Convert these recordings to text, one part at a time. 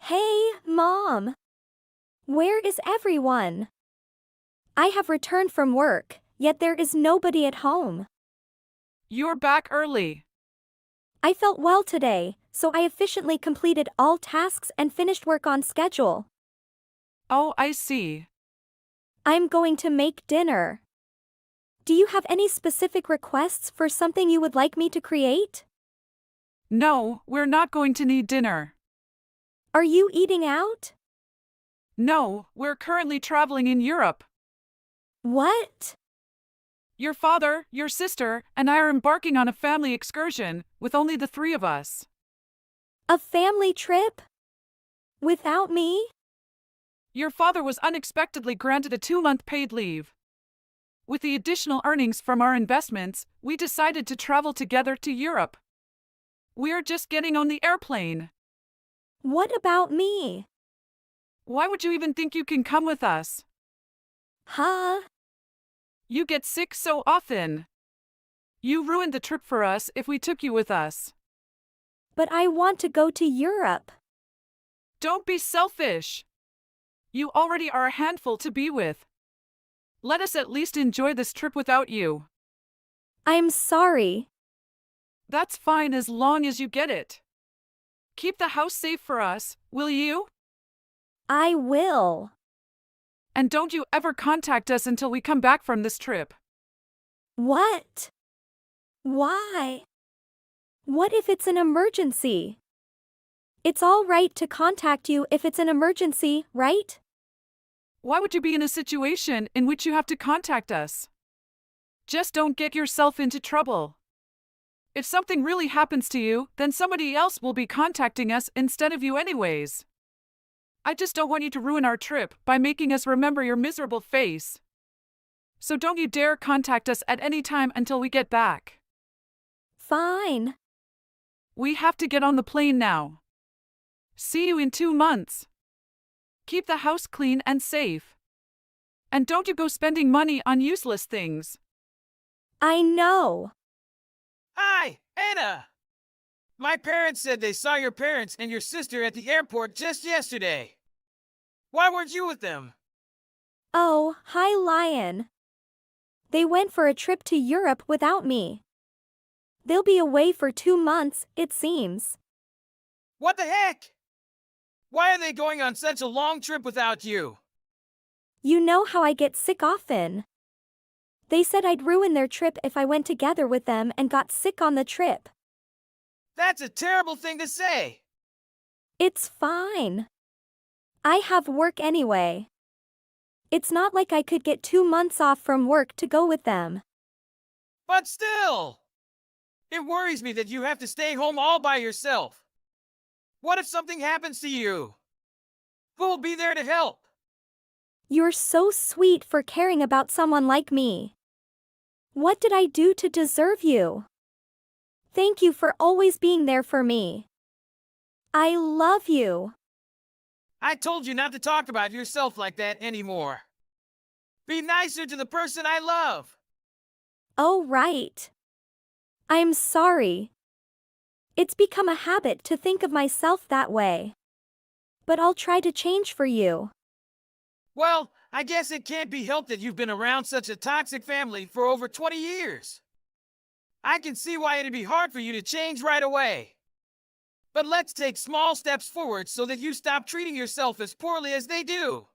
Hey, Mom! Where is everyone? I have returned from work, yet there is nobody at home. You're back early. I felt well today, so I efficiently completed all tasks and finished work on schedule. Oh, I see. I'm going to make dinner. Do you have any specific requests for something you would like me to create? No, we're not going to need dinner. Are you eating out? No, we're currently traveling in Europe. What? Your father, your sister, and I are embarking on a family excursion, with only the three of us. A family trip? Without me? Your father was unexpectedly granted a 2-month paid leave. With the additional earnings from our investments, we decided to travel together to Europe. We're just getting on the airplane. What about me? Why would you even think you can come with us? Huh? You get sick so often. You ruined the trip for us if we took you with us. But I want to go to Europe. Don't be selfish. You already are a handful to be with. Let us at least enjoy this trip without you. I'm sorry. That's fine as long as you get it. Keep the house safe for us, will you? I will. And don't you ever contact us until we come back from this trip. What? Why? What if it's an emergency? It's all right to contact you if it's an emergency, right? Why would you be in a situation in which you have to contact us? Just don't get yourself into trouble. If something really happens to you, then somebody else will be contacting us instead of you anyways. I just don't want you to ruin our trip by making us remember your miserable face. So don't you dare contact us at any time until we get back. Fine. We have to get on the plane now. See you in 2 months. Keep the house clean and safe. And don't you go spending money on useless things. I know. Hi, Anna! My parents said they saw your parents and your sister at the airport just yesterday. Why weren't you with them? Oh, hi, Lion. They went for a trip to Europe without me. They'll be away for 2 months, it seems. What the heck? Why are they going on such a long trip without you? You know how I get sick often. They said I'd ruin their trip if I went together with them and got sick on the trip. That's a terrible thing to say. It's fine. I have work anyway. It's not like I could get 2 months off from work to go with them. But still, it worries me that you have to stay home all by yourself. What if something happens to you? Who will be there to help? You're so sweet for caring about someone like me. What did I do to deserve you? Thank you for always being there for me. I love you. I told you not to talk about yourself like that anymore. Be nicer to the person I love. Oh, right. I'm sorry. It's become a habit to think of myself that way. But I'll try to change for you. Well, I guess it can't be helped that you've been around such a toxic family for over 20 years. I can see why it'd be hard for you to change right away. But let's take small steps forward so that you stop treating yourself as poorly as they do.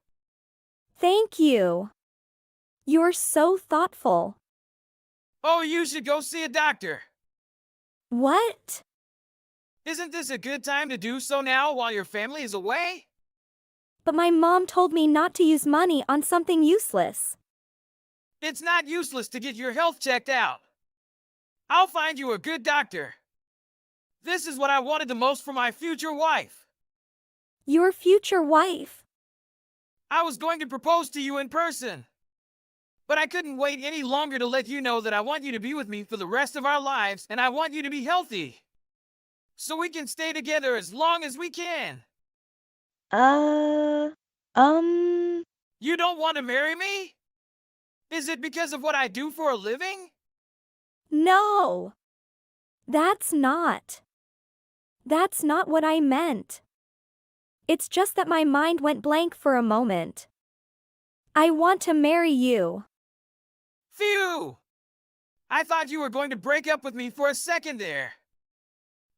Thank you. You're so thoughtful. Oh, you should go see a doctor. What? Isn't this a good time to do so now while your family is away? But my mom told me not to use money on something useless. It's not useless to get your health checked out. I'll find you a good doctor. This is what I wanted the most for my future wife. Your future wife. I was going to propose to you in person. But I couldn't wait any longer to let you know that I want you to be with me for the rest of our lives and I want you to be healthy. So we can stay together as long as we can. Uh, um. You don't want to marry me? Is it because of what I do for a living? No. That's not what I meant. It's just that my mind went blank for a moment. I want to marry you. Phew! I thought you were going to break up with me for a second there.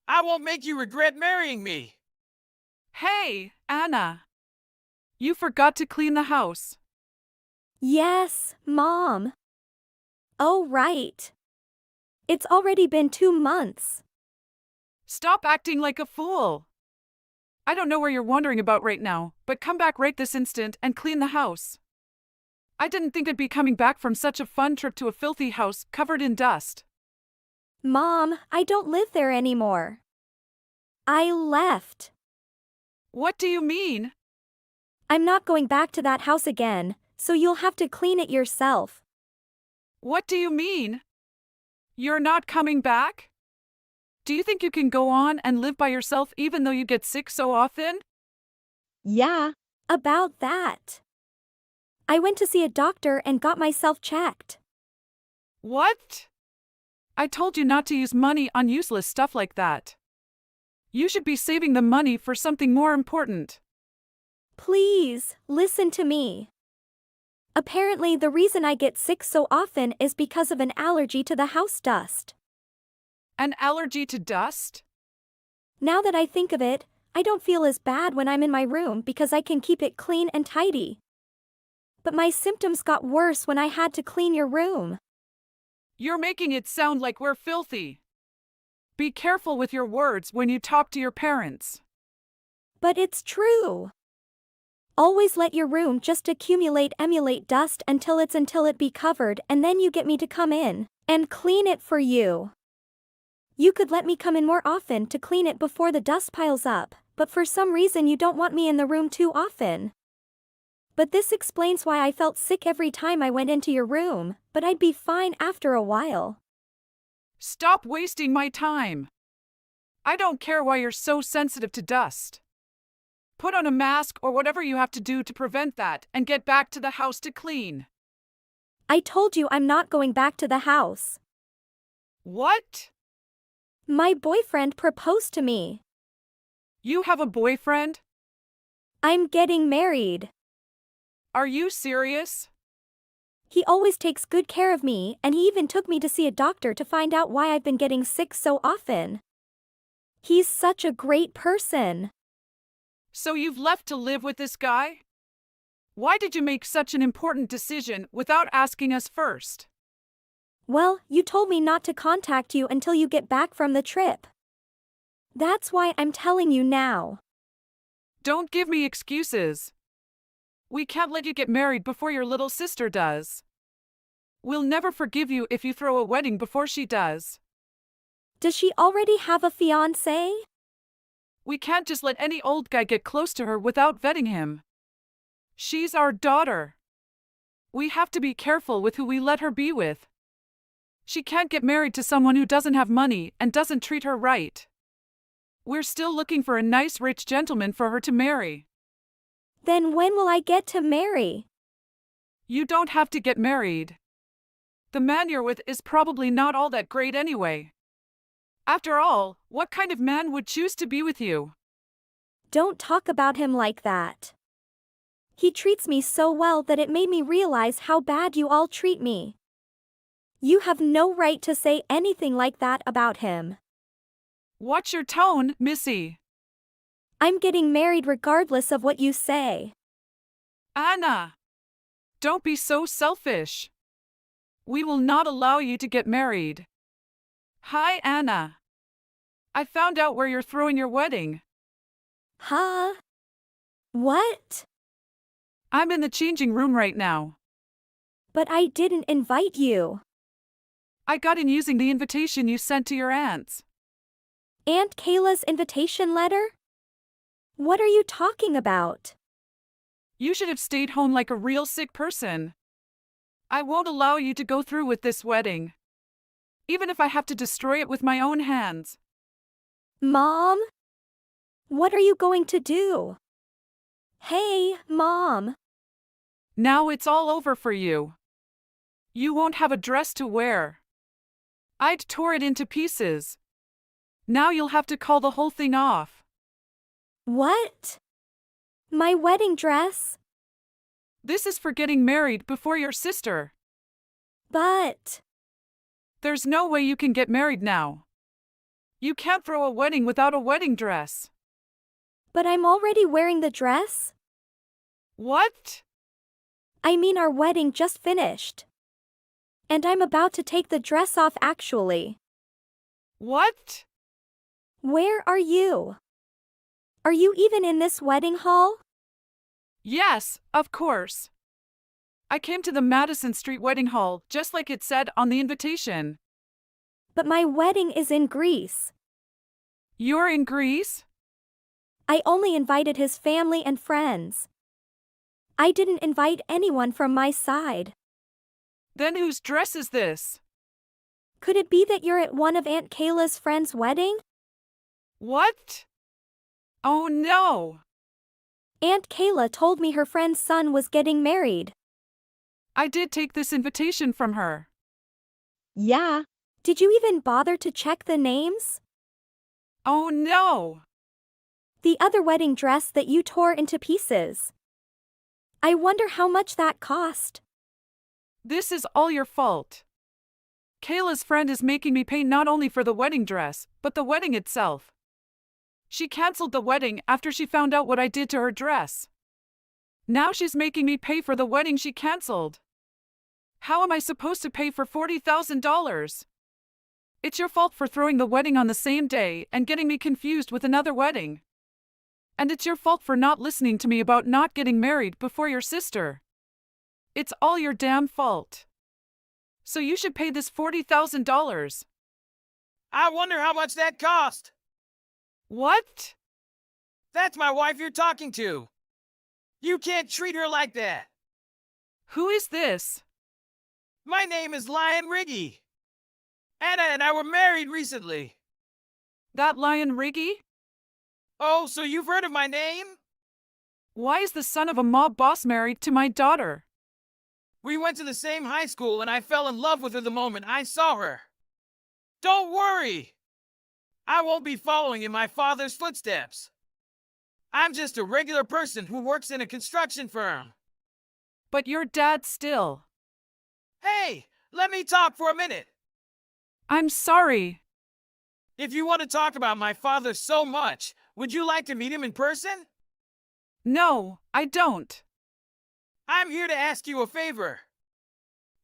I won't make you regret marrying me. Hey, Anna. You forgot to clean the house. Yes, Mom. Oh, right. It's already been 2 months. Stop acting like a fool. I don't know where you're wandering about right now, but come back right this instant and clean the house. I didn't think I'd be coming back from such a fun trip to a filthy house covered in dust. Mom, I don't live there anymore. I left. What do you mean? I'm not going back to that house again, so you'll have to clean it yourself. What do you mean? You're not coming back? Do you think you can go on and live by yourself even though you get sick so often? Yeah, about that. I went to see a doctor and got myself checked. What? I told you not to use money on useless stuff like that. You should be saving the money for something more important. Please, listen to me. Apparently, the reason I get sick so often is because of an allergy to the house dust. An allergy to dust? Now that I think of it, I don't feel as bad when I'm in my room because I can keep it clean and tidy. But my symptoms got worse when I had to clean your room. You're making it sound like we're filthy. Be careful with your words when you talk to your parents. But it's true. Always let your room just emulate dust until it be covered, and then you get me to come in and clean it for you. You could let me come in more often to clean it before the dust piles up, but for some reason you don't want me in the room too often. But this explains why I felt sick every time I went into your room, but I'd be fine after a while. Stop wasting my time. I don't care why you're so sensitive to dust. Put on a mask or whatever you have to do to prevent that and get back to the house to clean. I told you I'm not going back to the house. What? My boyfriend proposed to me. You have a boyfriend? I'm getting married. Are you serious? He always takes good care of me, and he even took me to see a doctor to find out why I've been getting sick so often. He's such a great person. So you've left to live with this guy? Why did you make such an important decision without asking us first? Well, you told me not to contact you until you get back from the trip. That's why I'm telling you now. Don't give me excuses. We can't let you get married before your little sister does. We'll never forgive you if you throw a wedding before she does. Does she already have a fiancé? We can't just let any old guy get close to her without vetting him. She's our daughter. We have to be careful with who we let her be with. She can't get married to someone who doesn't have money and doesn't treat her right. We're still looking for a nice rich gentleman for her to marry. Then when will I get to marry? You don't have to get married. The man you're with is probably not all that great anyway. After all, what kind of man would choose to be with you? Don't talk about him like that. He treats me so well that it made me realize how bad you all treat me. You have no right to say anything like that about him. Watch your tone, Missy. I'm getting married regardless of what you say. Anna! Don't be so selfish. We will not allow you to get married. Hi, Anna. I found out where you're throwing your wedding. Huh? What? I'm in the changing room right now. But I didn't invite you. I got in using the invitation you sent to your aunts. Aunt Kayla's invitation letter? What are you talking about? You should have stayed home like a real sick person. I won't allow you to go through with this wedding. Even if I have to destroy it with my own hands. Mom? What are you going to do? Hey, Mom. Now it's all over for you. You won't have a dress to wear. I'd tore it into pieces. Now you'll have to call the whole thing off. What? My wedding dress? This is for getting married before your sister. But… There's no way you can get married now. You can't throw a wedding without a wedding dress. But I'm already wearing the dress? What? I mean, our wedding just finished. And I'm about to take the dress off actually. What? Where are you? Are you even in this wedding hall? Yes, of course. I came to the Madison Street Wedding Hall, just like it said on the invitation. But my wedding is in Greece. You're in Greece? I only invited his family and friends. I didn't invite anyone from my side. Then whose dress is this? Could it be that you're at one of Aunt Kayla's friends' wedding? What? Oh no! Aunt Kayla told me her friend's son was getting married. I did take this invitation from her. Yeah. Did you even bother to check the names? Oh no! The other wedding dress that you tore into pieces. I wonder how much that cost. This is all your fault. Kayla's friend is making me pay not only for the wedding dress, but the wedding itself. She canceled the wedding after she found out what I did to her dress. Now she's making me pay for the wedding she canceled. How am I supposed to pay for $40,000? It's your fault for throwing the wedding on the same day and getting me confused with another wedding. And it's your fault for not listening to me about not getting married before your sister. It's all your damn fault. So you should pay this $40,000. I wonder how much that cost. What? That's my wife you're talking to. You can't treat her like that. Who is this? My name is Lion Riggy. Anna and I were married recently. That Lion Riggy? Oh, so you've heard of my name? Why is the son of a mob boss married to my daughter? We went to the same high school and I fell in love with her the moment I saw her. Don't worry. I won't be following in my father's footsteps. I'm just a regular person who works in a construction firm. But your dad still. Hey, let me talk for a minute. I'm sorry. If you want to talk about my father so much, would you like to meet him in person? No, I don't. I'm here to ask you a favor.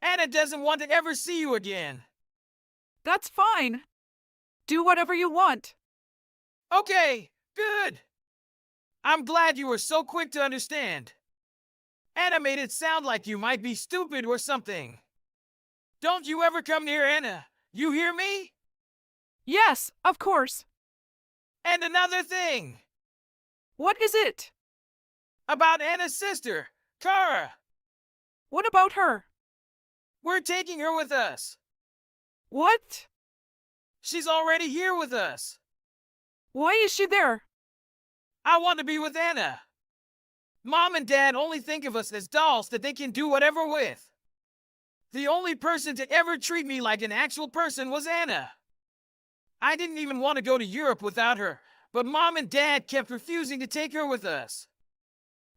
Anna doesn't want to ever see you again. That's fine. Do whatever you want. Okay, good. I'm glad you were so quick to understand. Anna made it sound like you might be stupid or something. Don't you ever come near Anna. You hear me? Yes, of course. And another thing. What is it? About Anna's sister, Kara. What about her? We're taking her with us. What? She's already here with us. Why is she there? I want to be with Anna. Mom and Dad only think of us as dolls that they can do whatever with. The only person to ever treat me like an actual person was Anna. I didn't even want to go to Europe without her, but Mom and Dad kept refusing to take her with us.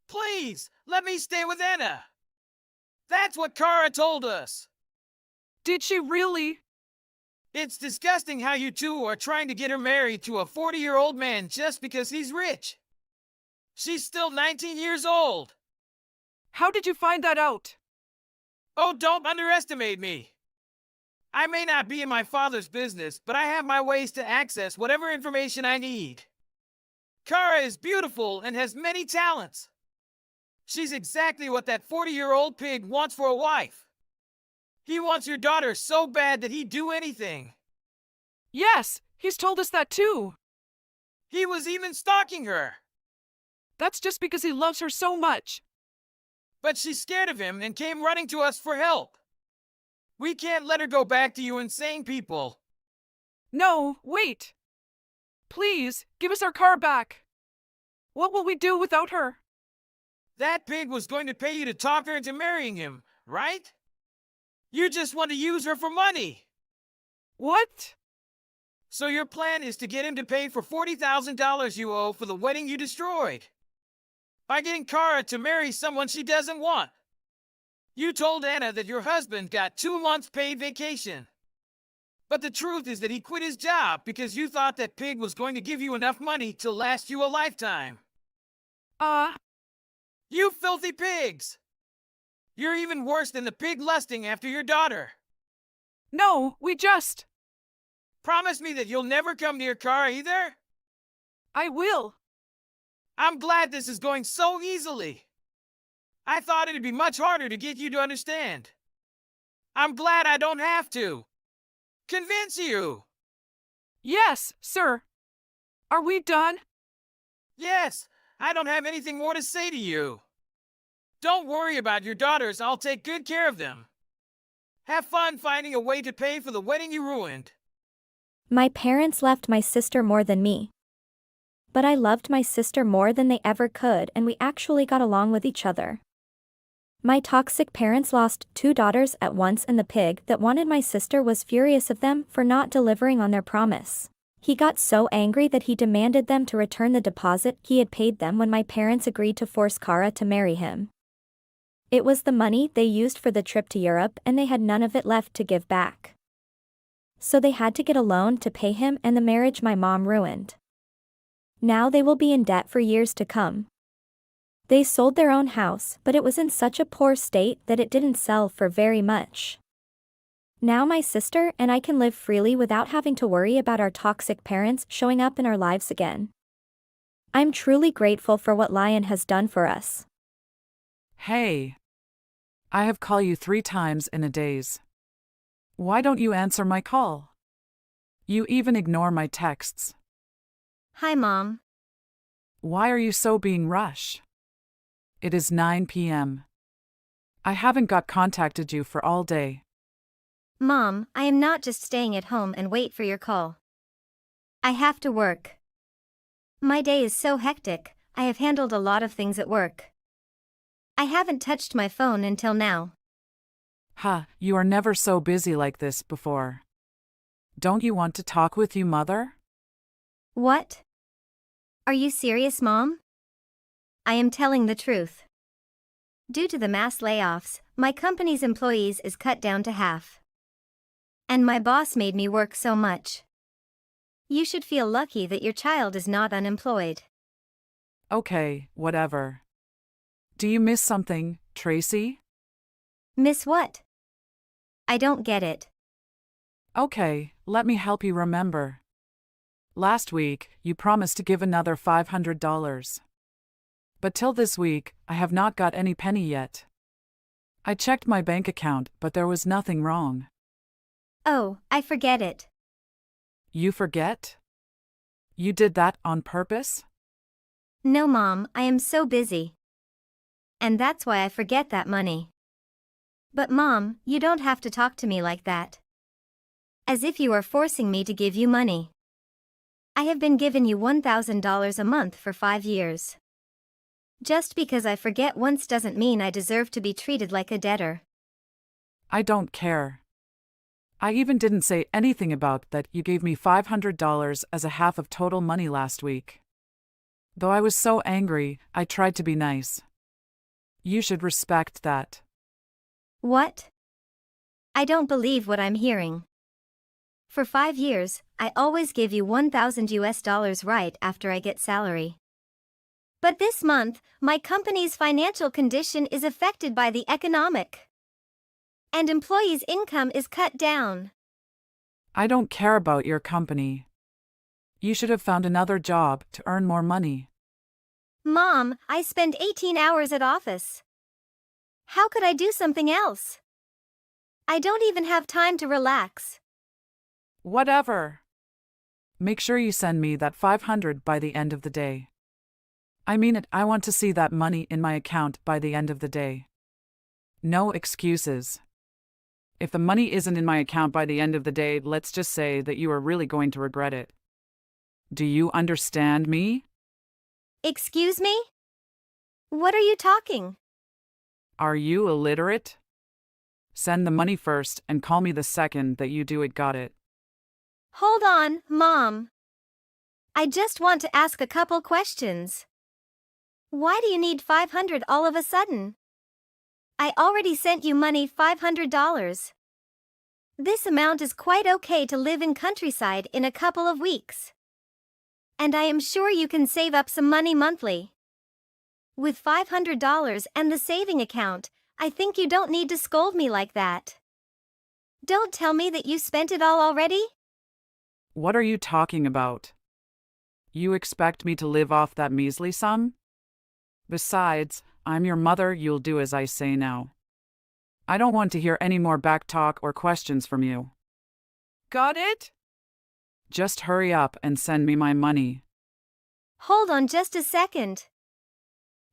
Please, let me stay with Anna. That's what Kara told us. Did she really? It's disgusting how you two are trying to get her married to a 40-year-old man just because he's rich. She's still 19 years old. How did you find that out? Oh, don't underestimate me. I may not be in my father's business, but I have my ways to access whatever information I need. Kara is beautiful and has many talents. She's exactly what that 40-year-old pig wants for a wife. He wants your daughter so bad that he'd do anything. Yes, he's told us that too. He was even stalking her. That's just because he loves her so much. But she's scared of him and came running to us for help. We can't let her go back to you insane people. No, wait. Please, give us our car back. What will we do without her? That pig was going to pay you to talk her into marrying him, right? You just want to use her for money. What? So your plan is to get him to pay for $40,000 you owe for the wedding you destroyed. by getting Kara to marry someone she doesn't want. You told Anna that your husband got 2 months paid vacation. But the truth is that he quit his job because you thought that pig was going to give you enough money to last you a lifetime. You filthy pigs! You're even worse than the pig lusting after your daughter. No, we just... Promise me that you'll never come near Kara either? I will. I'm glad this is going so easily. I thought it'd be much harder to get you to understand. I'm glad I don't have to convince you. Yes, sir. Are we done? Yes, I don't have anything more to say to you. Don't worry about your daughters, I'll take good care of them. Have fun finding a way to pay for the wedding you ruined. My parents left my sister more than me. But I loved my sister more than they ever could, and we actually got along with each other. My toxic parents lost 2 daughters at once, and the pig that wanted my sister was furious of them for not delivering on their promise. He got so angry that he demanded them to return the deposit he had paid them when my parents agreed to force Kara to marry him. It was the money they used for the trip to Europe, and they had none of it left to give back. So they had to get a loan to pay him and the marriage my mom ruined. Now they will be in debt for years to come. They sold their own house, but it was in such a poor state that it didn't sell for very much. Now my sister and I can live freely without having to worry about our toxic parents showing up in our lives again. I'm truly grateful for what Lion has done for us. Hey. I have called you 3 times in a days. Why don't you answer my call? You even ignore my texts. Hi, Mom. Why are you so being rushed? It is 9 p.m. I haven't contacted you for all day. Mom, I am not just staying at home and wait for your call. I have to work. My day is so hectic, I have handled a lot of things at work. I haven't touched my phone until now. You are never so busy like this before. Don't you want to talk with your mother? What? Are you serious, Mom? I am telling the truth. Due to the mass layoffs, my company's employees is cut down to half. And my boss made me work so much. You should feel lucky that your child is not unemployed. Okay, whatever. Do you miss something, Tracy? Miss what? I don't get it. Okay, let me help you remember. Last week, you promised to give another $500. But till this week, I have not got any penny yet. I checked my bank account, but there was nothing wrong. Oh, I forget it. You forget? You did that on purpose? No, Mom, I am so busy. And that's why I forget that money. But Mom, you don't have to talk to me like that. As if you are forcing me to give you money. I have been giving you $1,000 a month for 5 years. Just because I forget once doesn't mean I deserve to be treated like a debtor. I don't care. I even didn't say anything about that you gave me $500 as a half of total money last week. Though I was so angry, I tried to be nice. You should respect that. What? I don't believe what I'm hearing. For 5 years, I always give you $1,000 right after I get salary. But this month, my company's financial condition is affected by the economic. And employees' income is cut down. I don't care about your company. You should have found another job to earn more money. Mom, I spend 18 hours at office. How could I do something else? I don't even have time to relax. Whatever. Make sure you send me that $500 by the end of the day. I mean it, I want to see that money in my account by the end of the day. No excuses. If the money isn't in my account by the end of the day, let's just say that you are really going to regret it. Do you understand me? Excuse me? What are you talking? Are you illiterate? Send the money first and call me the second that you do it. Got it? Hold on, Mom. I just want to ask a couple questions. Why do you need 500 all of a sudden? I already sent you money, $500. This amount is quite okay to live in countryside in a couple of weeks. And I am sure you can save up some money monthly. With $500 and the saving account, I think you don't need to scold me like that. Don't tell me that you spent it all already? What are you talking about? You expect me to live off that measly sum? Besides, I'm your mother, you'll do as I say now. I don't want to hear any more back talk or questions from you. Got it? Just hurry up and send me my money. Hold on just a second.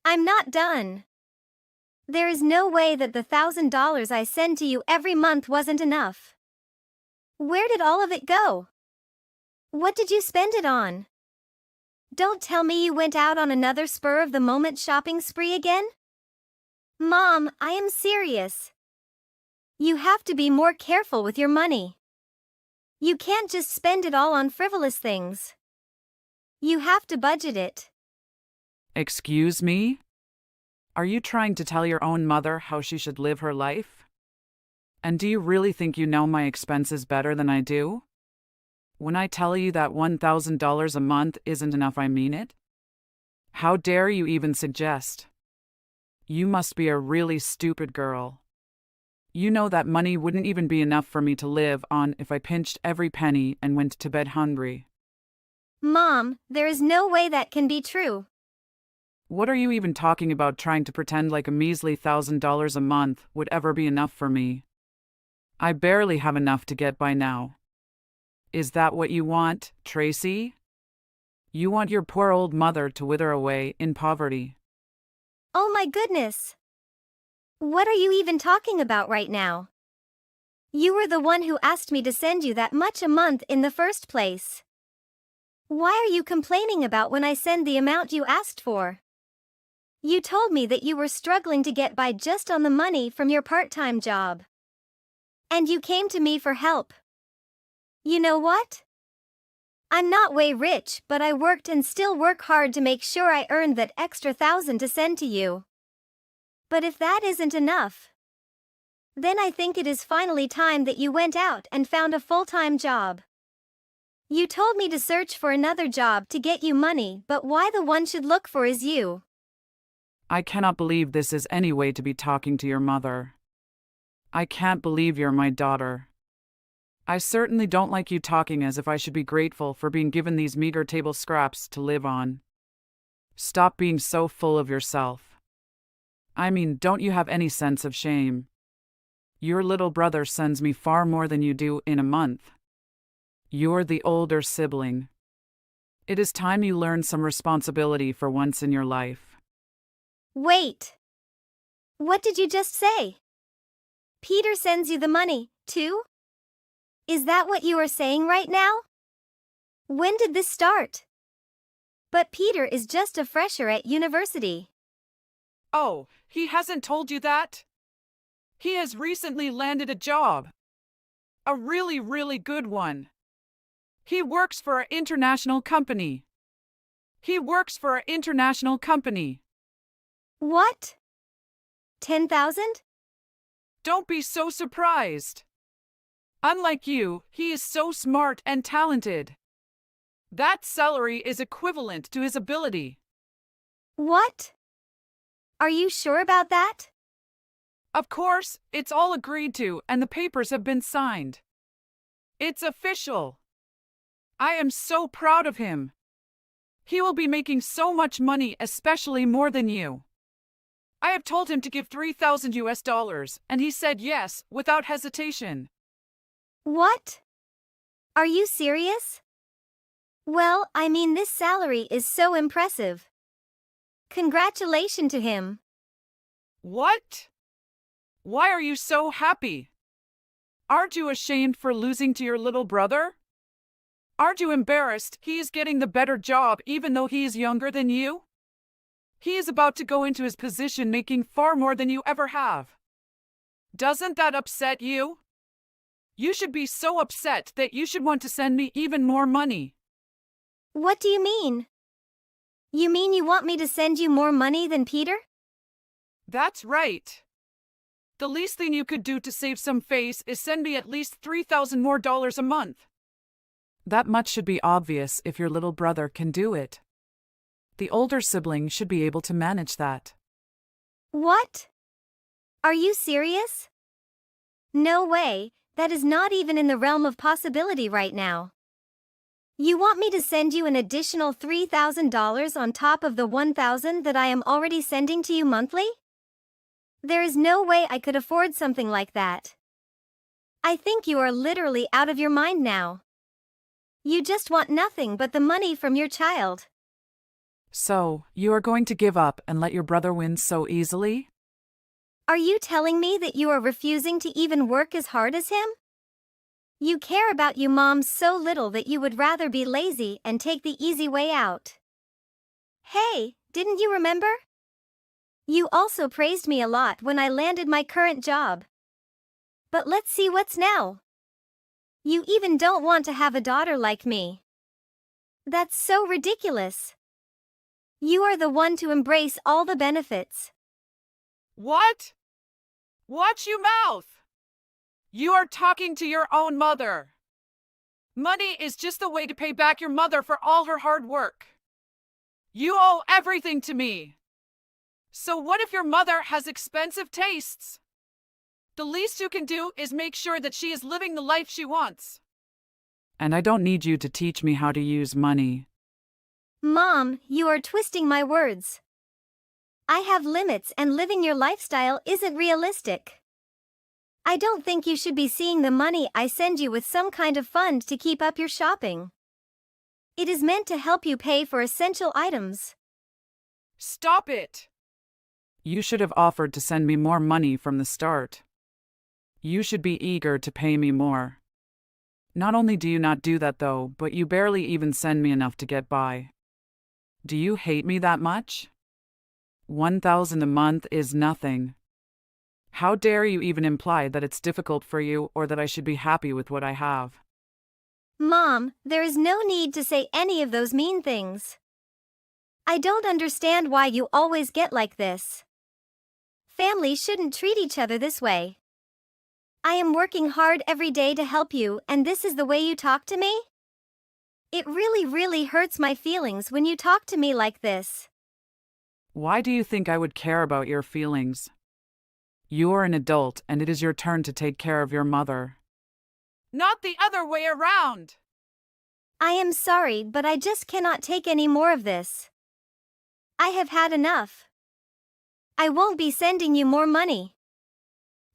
I'm not done. There is no way that the $1,000 I send to you every month wasn't enough. Where did all of it go? What did you spend it on? Don't tell me you went out on another spur-of-the-moment shopping spree again? Mom, I am serious. You have to be more careful with your money. You can't just spend it all on frivolous things. You have to budget it. Excuse me? Are you trying to tell your own mother how she should live her life? And do you really think you know my expenses better than I do? When I tell you that $1,000 a month isn't enough, I mean it. How dare you even suggest? You must be a really stupid girl. You know that money wouldn't even be enough for me to live on if I pinched every penny and went to bed hungry. Mom, there is no way that can be true. What are you even talking about, trying to pretend like a measly $1,000 a month would ever be enough for me? I barely have enough to get by now. Is that what you want, Tracy? You want your poor old mother to wither away in poverty. Oh my goodness! What are you even talking about right now? You were the one who asked me to send you that much a month in the first place. Why are you complaining about when I send the amount you asked for? You told me that you were struggling to get by just on the money from your part-time job. And you came to me for help. You know what? I'm not way rich, but I worked and still work hard to make sure I earned that extra $1,000 to send to you. But if that isn't enough, then I think it is finally time that you went out and found a full-time job. You told me to search for another job to get you money, but why the one should look for is you? I cannot believe this is any way to be talking to your mother. I can't believe you're my daughter. I certainly don't like you talking as if I should be grateful for being given these meager table scraps to live on. Stop being so full of yourself. I mean, don't you have any sense of shame? Your little brother sends me far more than you do in a month. You're the older sibling. It is time you learned some responsibility for once in your life. Wait. What did you just say? Peter sends you the money, too? Is that what you are saying right now? When did this start? But Peter is just a fresher at university. Oh, he hasn't told you that? He has recently landed a job. A really, really good one. He works for an international company. What? 10,000? Don't be so surprised. Unlike you, he is so smart and talented. That salary is equivalent to his ability. What? Are you sure about that? Of course, it's all agreed to and the papers have been signed. It's official. I am so proud of him. He will be making so much money, especially more than you. I have told him to give $3,000 and he said yes, without hesitation. What? Are you serious? Well, I mean, this salary is so impressive. Congratulations to him. What? Why are you so happy? Aren't you ashamed for losing to your little brother? Aren't you embarrassed he is getting the better job even though he is younger than you? He is about to go into his position making far more than you ever have. Doesn't that upset you? You should be so upset that you should want to send me even more money. What do you mean? You mean you want me to send you more money than Peter? That's right. The least thing you could do to save some face is send me at least $3,000 more a month. That much should be obvious if your little brother can do it. The older sibling should be able to manage that. What? Are you serious? No way, that is not even in the realm of possibility right now. You want me to send you an additional $3,000 on top of the $1,000 that I am already sending to you monthly? There is no way I could afford something like that. I think you are literally out of your mind now. You just want nothing but the money from your child. So, you are going to give up and let your brother win so easily? Are you telling me that you are refusing to even work as hard as him? You care about your mom so little that you would rather be lazy and take the easy way out. Hey, didn't you remember? You also praised me a lot when I landed my current job. But let's see what's now. You even don't want to have a daughter like me. That's so ridiculous. You are the one to embrace all the benefits. What? Watch your mouth! You are talking to your own mother. Money is just the way to pay back your mother for all her hard work. You owe everything to me. So what if your mother has expensive tastes? The least you can do is make sure that she is living the life she wants. And I don't need you to teach me how to use money. Mom, you are twisting my words. I have limits and living your lifestyle isn't realistic. I don't think you should be seeing the money I send you with some kind of fund to keep up your shopping. It is meant to help you pay for essential items. Stop it! You should have offered to send me more money from the start. You should be eager to pay me more. Not only do you not do that though, but you barely even send me enough to get by. Do you hate me that much? $1,000 a month is nothing. How dare you even imply that it's difficult for you or that I should be happy with what I have? Mom, there is no need to say any of those mean things. I don't understand why you always get like this. Families shouldn't treat each other this way. I am working hard every day to help you, and this is the way you talk to me? It really hurts my feelings when you talk to me like this. Why do you think I would care about your feelings? You are an adult and it is your turn to take care of your mother. Not the other way around! I am sorry, but I just cannot take any more of this. I have had enough. I won't be sending you more money.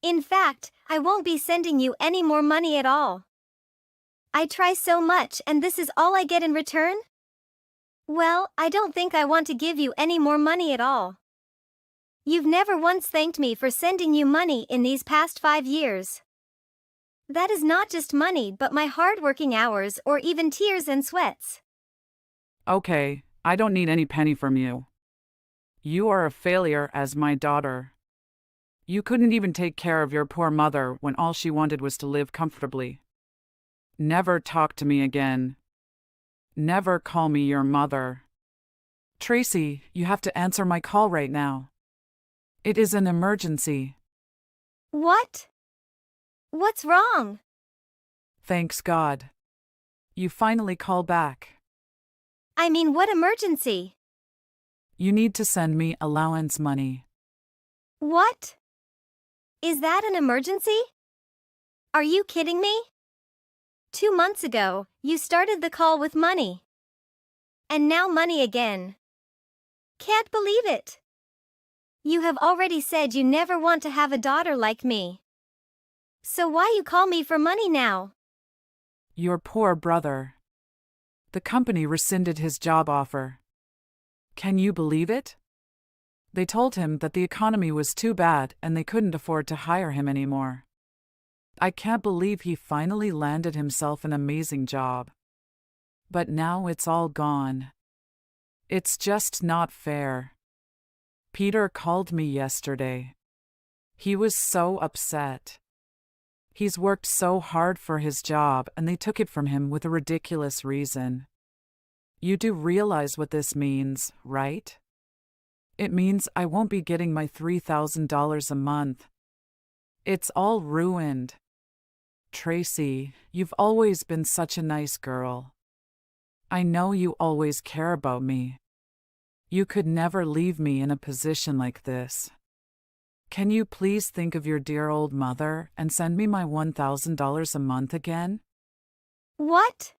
In fact, I won't be sending you any more money at all. I try so much and this is all I get in return? Well, I don't think I want to give you any more money at all. You've never once thanked me for sending you money in these past 5 years. That is not just money but my hard-working hours or even tears and sweats. Okay, I don't need any penny from you. You are a failure as my daughter. You couldn't even take care of your poor mother when all she wanted was to live comfortably. Never talk to me again. Never call me your mother. Tracy, you have to answer my call right now. It is an emergency. What? What's wrong? Thanks God. You finally call back. I mean, what emergency? You need to send me allowance money. What? Is that an emergency? Are you kidding me? 2 months ago, you started the call with money. And now money again. Can't believe it. You have already said you never want to have a daughter like me. So why you call me for money now? Your poor brother. The company rescinded his job offer. Can you believe it? They told him that the economy was too bad and they couldn't afford to hire him anymore. I can't believe he finally landed himself an amazing job. But now it's all gone. It's just not fair. Peter called me yesterday. He was so upset. He's worked so hard for his job and they took it from him with a ridiculous reason. You do realize what this means, right? It means I won't be getting my $3,000 a month. It's all ruined. Tracy, you've always been such a nice girl. I know you always care about me. You could never leave me in a position like this. Can you please think of your dear old mother and send me my $1,000 a month again? What?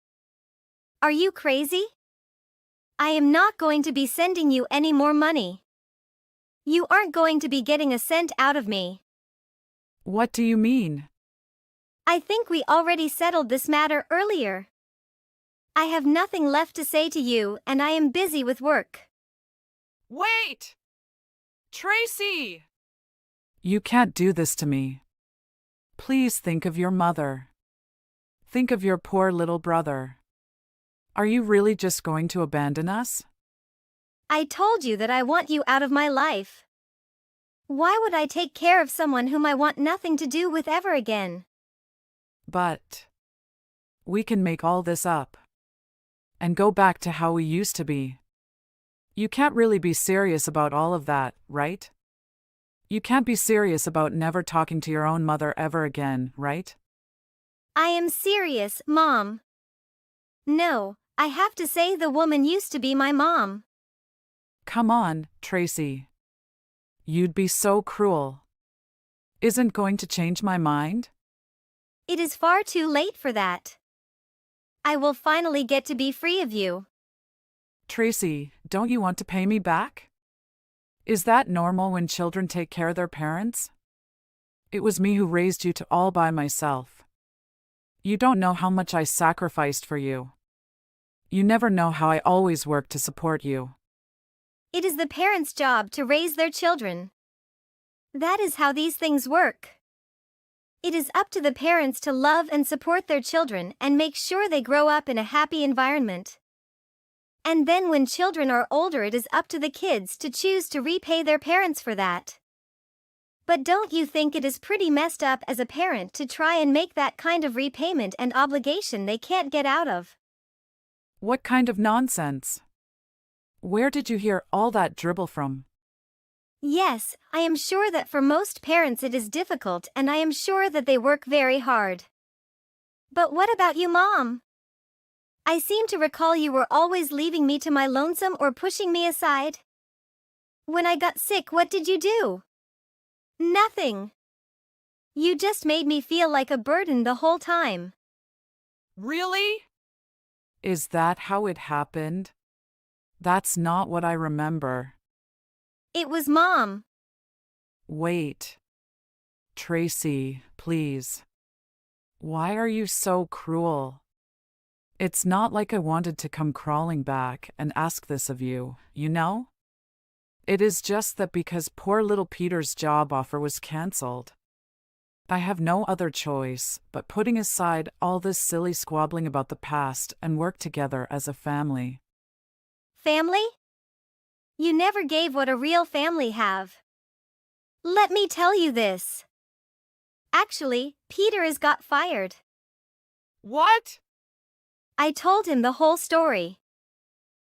Are you crazy? I am not going to be sending you any more money. You aren't going to be getting a cent out of me. What do you mean? I think we already settled this matter earlier. I have nothing left to say to you, and I am busy with work. Wait! Tracy! You can't do this to me. Please think of your mother. Think of your poor little brother. Are you really just going to abandon us? I told you that I want you out of my life. Why would I take care of someone whom I want nothing to do with ever again? But we can make all this up and go back to how we used to be. You can't really be serious about all of that, right? You can't be serious about never talking to your own mother ever again, right? I am serious, Mom. No, I have to say the woman used to be my mom. Come on, Tracy. You'd be so cruel. Isn't going to change my mind? It is far too late for that. I will finally get to be free of you. Tracy, don't you want to pay me back? Is that normal when children take care of their parents? It was me who raised you to all by myself. You don't know how much I sacrificed for you. You never know how I always worked to support you. It is the parents' job to raise their children. That is how these things work. It is up to the parents to love and support their children and make sure they grow up in a happy environment. And then when children are older, it is up to the kids to choose to repay their parents for that. But don't you think it is pretty messed up as a parent to try and make that kind of repayment and obligation they can't get out of? What kind of nonsense? Where did you hear all that dribble from? Yes, I am sure that for most parents it is difficult, and I am sure that they work very hard. But what about you, Mom? I seem to recall you were always leaving me to my lonesome or pushing me aside. When I got sick, what did you do? Nothing. You just made me feel like a burden the whole time. Really? Is that how it happened? That's not what I remember. It was Mom. Wait. Tracy, please. Why are you so cruel? It's not like I wanted to come crawling back and ask this of you, you know? It is just that because poor little Peter's job offer was cancelled. I have no other choice but putting aside all this silly squabbling about the past and work together as a family. Family? You never gave what a real family have. Let me tell you this. Actually, Peter has got fired. What? I told him the whole story.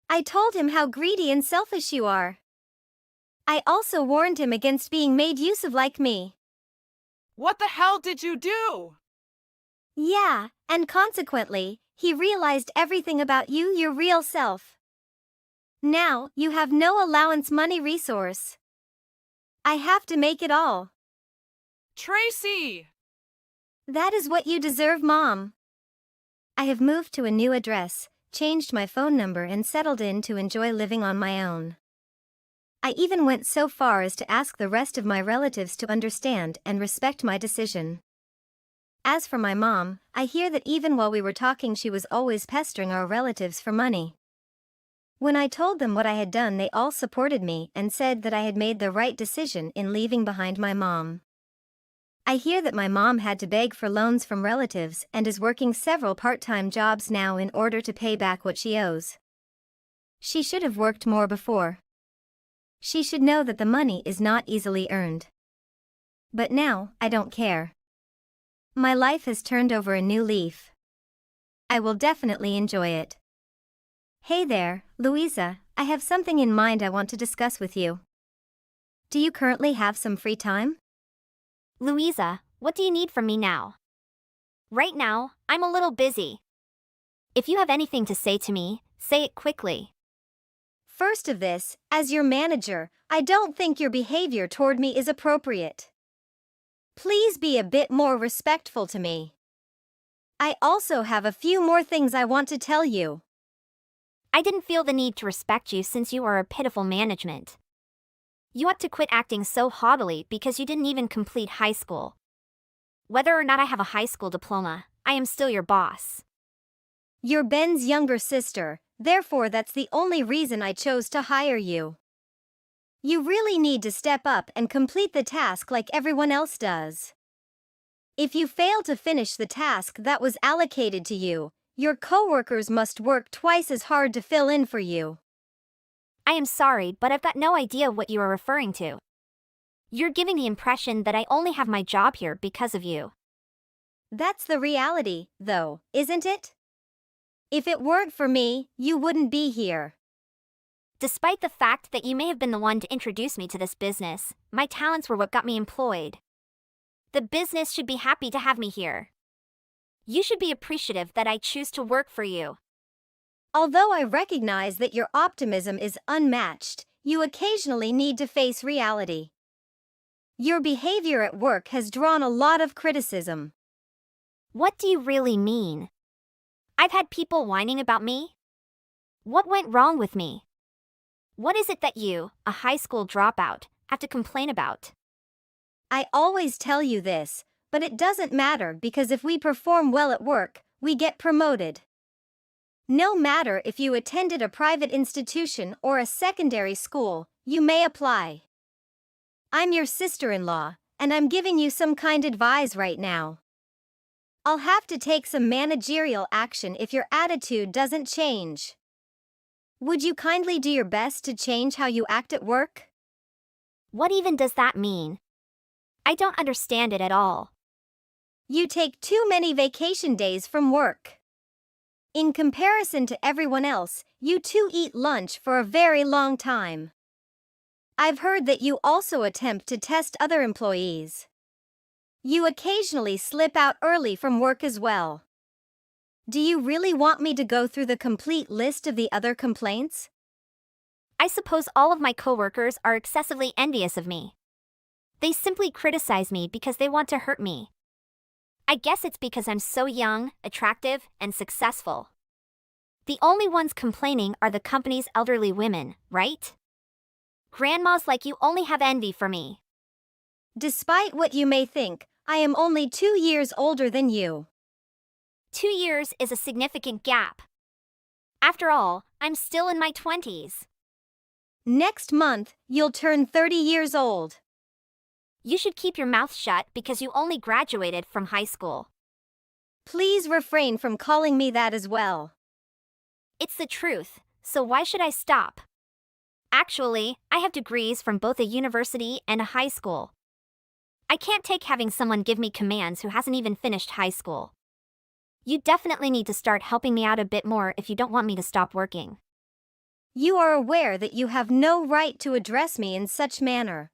I told him how greedy and selfish you are. I also warned him against being made use of like me. What the hell did you do? Yeah, and consequently, he realized everything about you, your real self. Now, you have no allowance money resource. I have to make it all. Tracy! That is what you deserve, Mom. I have moved to a new address, changed my phone number, and settled in to enjoy living on my own. I even went so far as to ask the rest of my relatives to understand and respect my decision. As for my mom, I hear that even while we were talking, she was always pestering our relatives for money. When I told them what I had done, they all supported me and said that I had made the right decision in leaving behind my mom. I hear that my mom had to beg for loans from relatives and is working several part-time jobs now in order to pay back what she owes. She should have worked more before. She should know that the money is not easily earned. But now, I don't care. My life has turned over a new leaf. I will definitely enjoy it. Hey there, Louisa, I have something in mind I want to discuss with you. Do you currently have some free time? Louisa, what do you need from me now? Right now, I'm a little busy. If you have anything to say to me, say it quickly. First of this, as your manager, I don't think your behavior toward me is appropriate. Please be a bit more respectful to me. I also have a few more things I want to tell you. I didn't feel the need to respect you since you are a pitiful management. You ought to quit acting so haughtily because you didn't even complete high school. Whether or not I have a high school diploma, I am still your boss. You're Ben's younger sister, therefore that's the only reason I chose to hire you. You really need to step up and complete the task like everyone else does. If you fail to finish the task that was allocated to you, your coworkers must work twice as hard to fill in for you. I am sorry, but I've got no idea what you are referring to. You're giving the impression that I only have my job here because of you. That's the reality, though, isn't it? If it weren't for me, you wouldn't be here. Despite the fact that you may have been the one to introduce me to this business, my talents were what got me employed. The business should be happy to have me here. You should be appreciative that I choose to work for you. Although I recognize that your optimism is unmatched, you occasionally need to face reality. Your behavior at work has drawn a lot of criticism. What do you really mean? I've had people whining about me? What went wrong with me? What is it that you, a high school dropout, have to complain about? I always tell you this, but it doesn't matter because if we perform well at work, we get promoted. No matter if you attended a private institution or a secondary school, you may apply. I'm your sister-in-law, and I'm giving you some kind advice right now. I'll have to take some managerial action if your attitude doesn't change. Would you kindly do your best to change how you act at work? What even does that mean? I don't understand it at all. You take too many vacation days from work. In comparison to everyone else, you two eat lunch for a very long time. I've heard that you also attempt to test other employees. You occasionally slip out early from work as well. Do you really want me to go through the complete list of the other complaints? I suppose all of my coworkers are excessively envious of me. They simply criticize me because they want to hurt me. I guess it's because I'm so young, attractive, and successful. The only ones complaining are the company's elderly women, right? Grandmas like you only have envy for me. Despite what you may think, I am only 2 years older than you. 2 years is a significant gap. After all, I'm still in my 20s. Next month, you'll turn 30 years old. You should keep your mouth shut because you only graduated from high school. Please refrain from calling me that as well. It's the truth, so why should I stop? Actually, I have degrees from both a university and a high school. I can't take having someone give me commands who hasn't even finished high school. You definitely need to start helping me out a bit more if you don't want me to stop working. You are aware that you have no right to address me in such manner.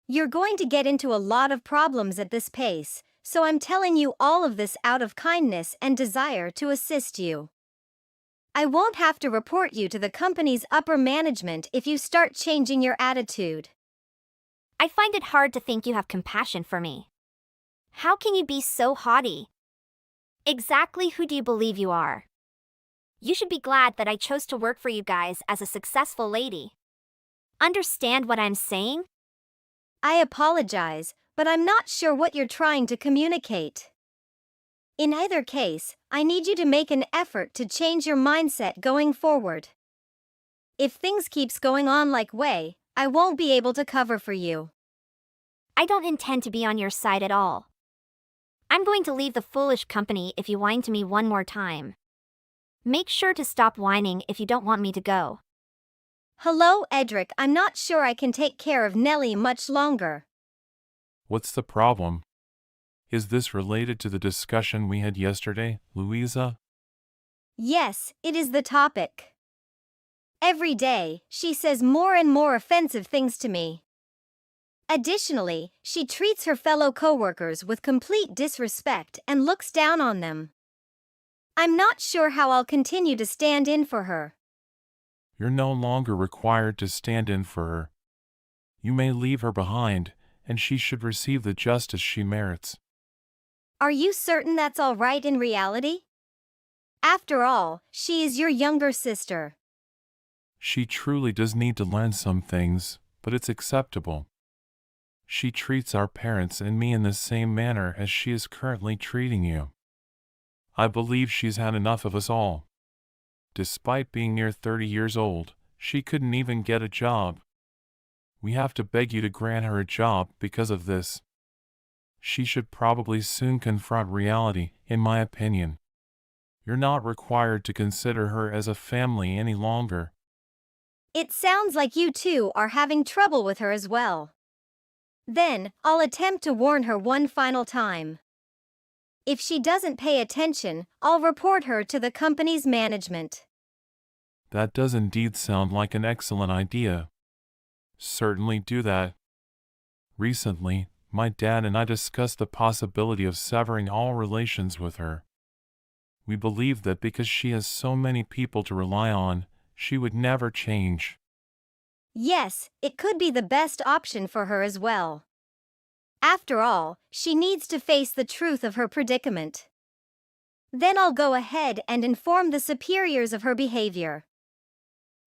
You're going to get into a lot of problems at this pace, so I'm telling you all of this out of kindness and desire to assist you. I won't have to report you to the company's upper management if you start changing your attitude. I find it hard to think you have compassion for me. How can you be so haughty? Exactly who do you believe you are? You should be glad that I chose to work for you guys as a successful lady. Understand what I'm saying? I apologize, but I'm not sure what you're trying to communicate. In either case, I need you to make an effort to change your mindset going forward. If things keeps going on like way, I won't be able to cover for you. I don't intend to be on your side at all. I'm going to leave the foolish company if you whine to me one more time. Make sure to stop whining if you don't want me to go. Hello, Edric. I'm not sure I can take care of Nellie much longer. What's the problem? Is this related to the discussion we had yesterday, Louisa? Yes, it is the topic. Every day, she says more and more offensive things to me. Additionally, she treats her fellow coworkers with complete disrespect and looks down on them. I'm not sure how I'll continue to stand in for her. You're no longer required to stand in for her. You may leave her behind, and she should receive the justice she merits. Are you certain that's all right in reality? After all, she is your younger sister. She truly does need to learn some things, but it's acceptable. She treats our parents and me in the same manner as she is currently treating you. I believe she's had enough of us all. Despite being near 30 years old, she couldn't even get a job. We have to beg you to grant her a job because of this. She should probably soon confront reality, in my opinion. You're not required to consider her as a family any longer. It sounds like you two are having trouble with her as well. Then, I'll attempt to warn her one final time. If she doesn't pay attention, I'll report her to the company's management. That does indeed sound like an excellent idea. Certainly do that. Recently, my dad and I discussed the possibility of severing all relations with her. We believe that because she has so many people to rely on, she would never change. Yes, it could be the best option for her as well. After all, she needs to face the truth of her predicament. Then I'll go ahead and inform the superiors of her behavior.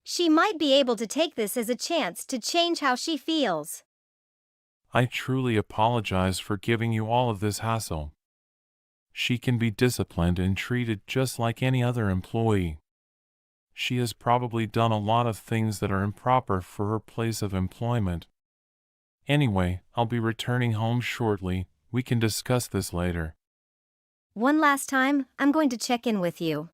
She might be able to take this as a chance to change how she feels. I truly apologize for giving you all of this hassle. She can be disciplined and treated just like any other employee. She has probably done a lot of things that are improper for her place of employment. Anyway, I'll be returning home shortly. We can discuss this later. One last time, I'm going to check in with you.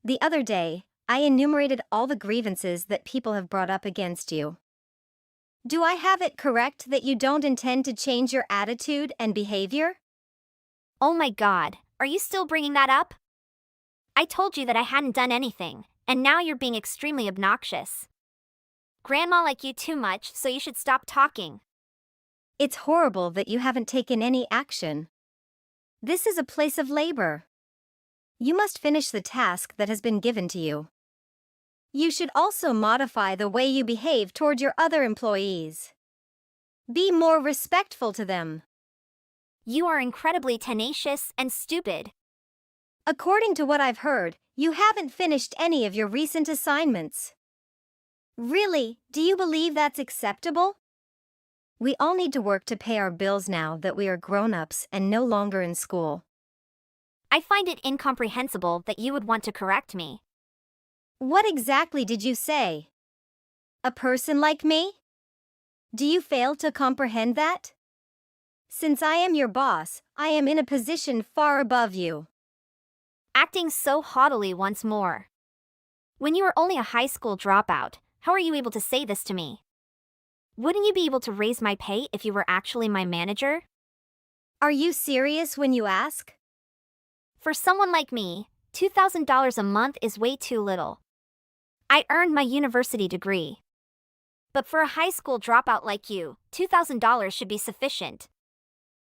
The other day, I enumerated all the grievances that people have brought up against you. Do I have it correct that you don't intend to change your attitude and behavior? Oh my god, are you still bringing that up? I told you that I hadn't done anything, and now you're being extremely obnoxious. Grandma liked you too much, so you should stop talking. It's horrible that you haven't taken any action. This is a place of labor. You must finish the task that has been given to you. You should also modify the way you behave toward your other employees. Be more respectful to them. You are incredibly tenacious and stupid. According to what I've heard, you haven't finished any of your recent assignments. Really, do you believe that's acceptable? We all need to work to pay our bills now that we are grown-ups and no longer in school. I find it incomprehensible that you would want to correct me. What exactly did you say? A person like me? Do you fail to comprehend that? Since I am your boss, I am in a position far above you. Acting so haughtily once more. When you were only a high school dropout, how are you able to say this to me? Wouldn't you be able to raise my pay if you were actually my manager? Are you serious when you ask? For someone like me, $2,000 a month is way too little. I earned my university degree. But for a high school dropout like you, $2,000 should be sufficient.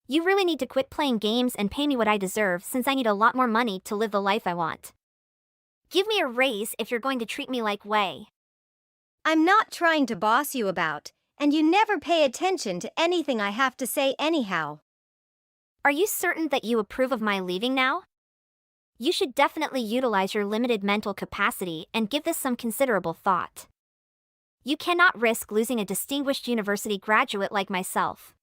You really need to quit playing games and pay me what I deserve, since I need a lot more money to live the life I want. Give me a raise if you're going to treat me like way. I'm not trying to boss you about, and you never pay attention to anything I have to say anyhow. Are you certain that you approve of my leaving now? You should definitely utilize your limited mental capacity and give this some considerable thought. You cannot risk losing a distinguished university graduate like myself.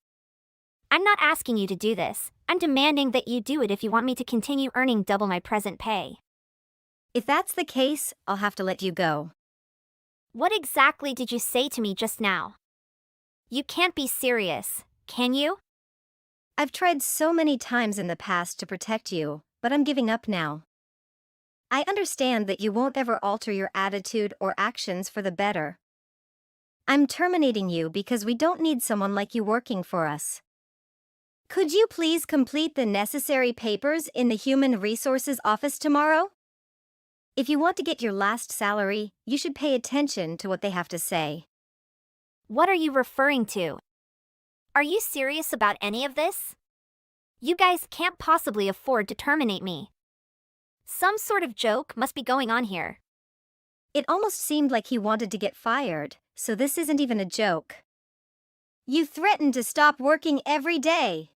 I'm not asking you to do this, I'm demanding that you do it if you want me to continue earning double my present pay. If that's the case, I'll have to let you go. What exactly did you say to me just now? You can't be serious, can you? I've tried so many times in the past to protect you, but I'm giving up now. I understand that you won't ever alter your attitude or actions for the better. I'm terminating you because we don't need someone like you working for us. Could you please complete the necessary papers in the Human Resources office tomorrow? If you want to get your last salary, you should pay attention to what they have to say. What are you referring to? Are you serious about any of this? You guys can't possibly afford to terminate me. Some sort of joke must be going on here. It almost seemed like he wanted to get fired, so this isn't even a joke. You threatened to stop working every day.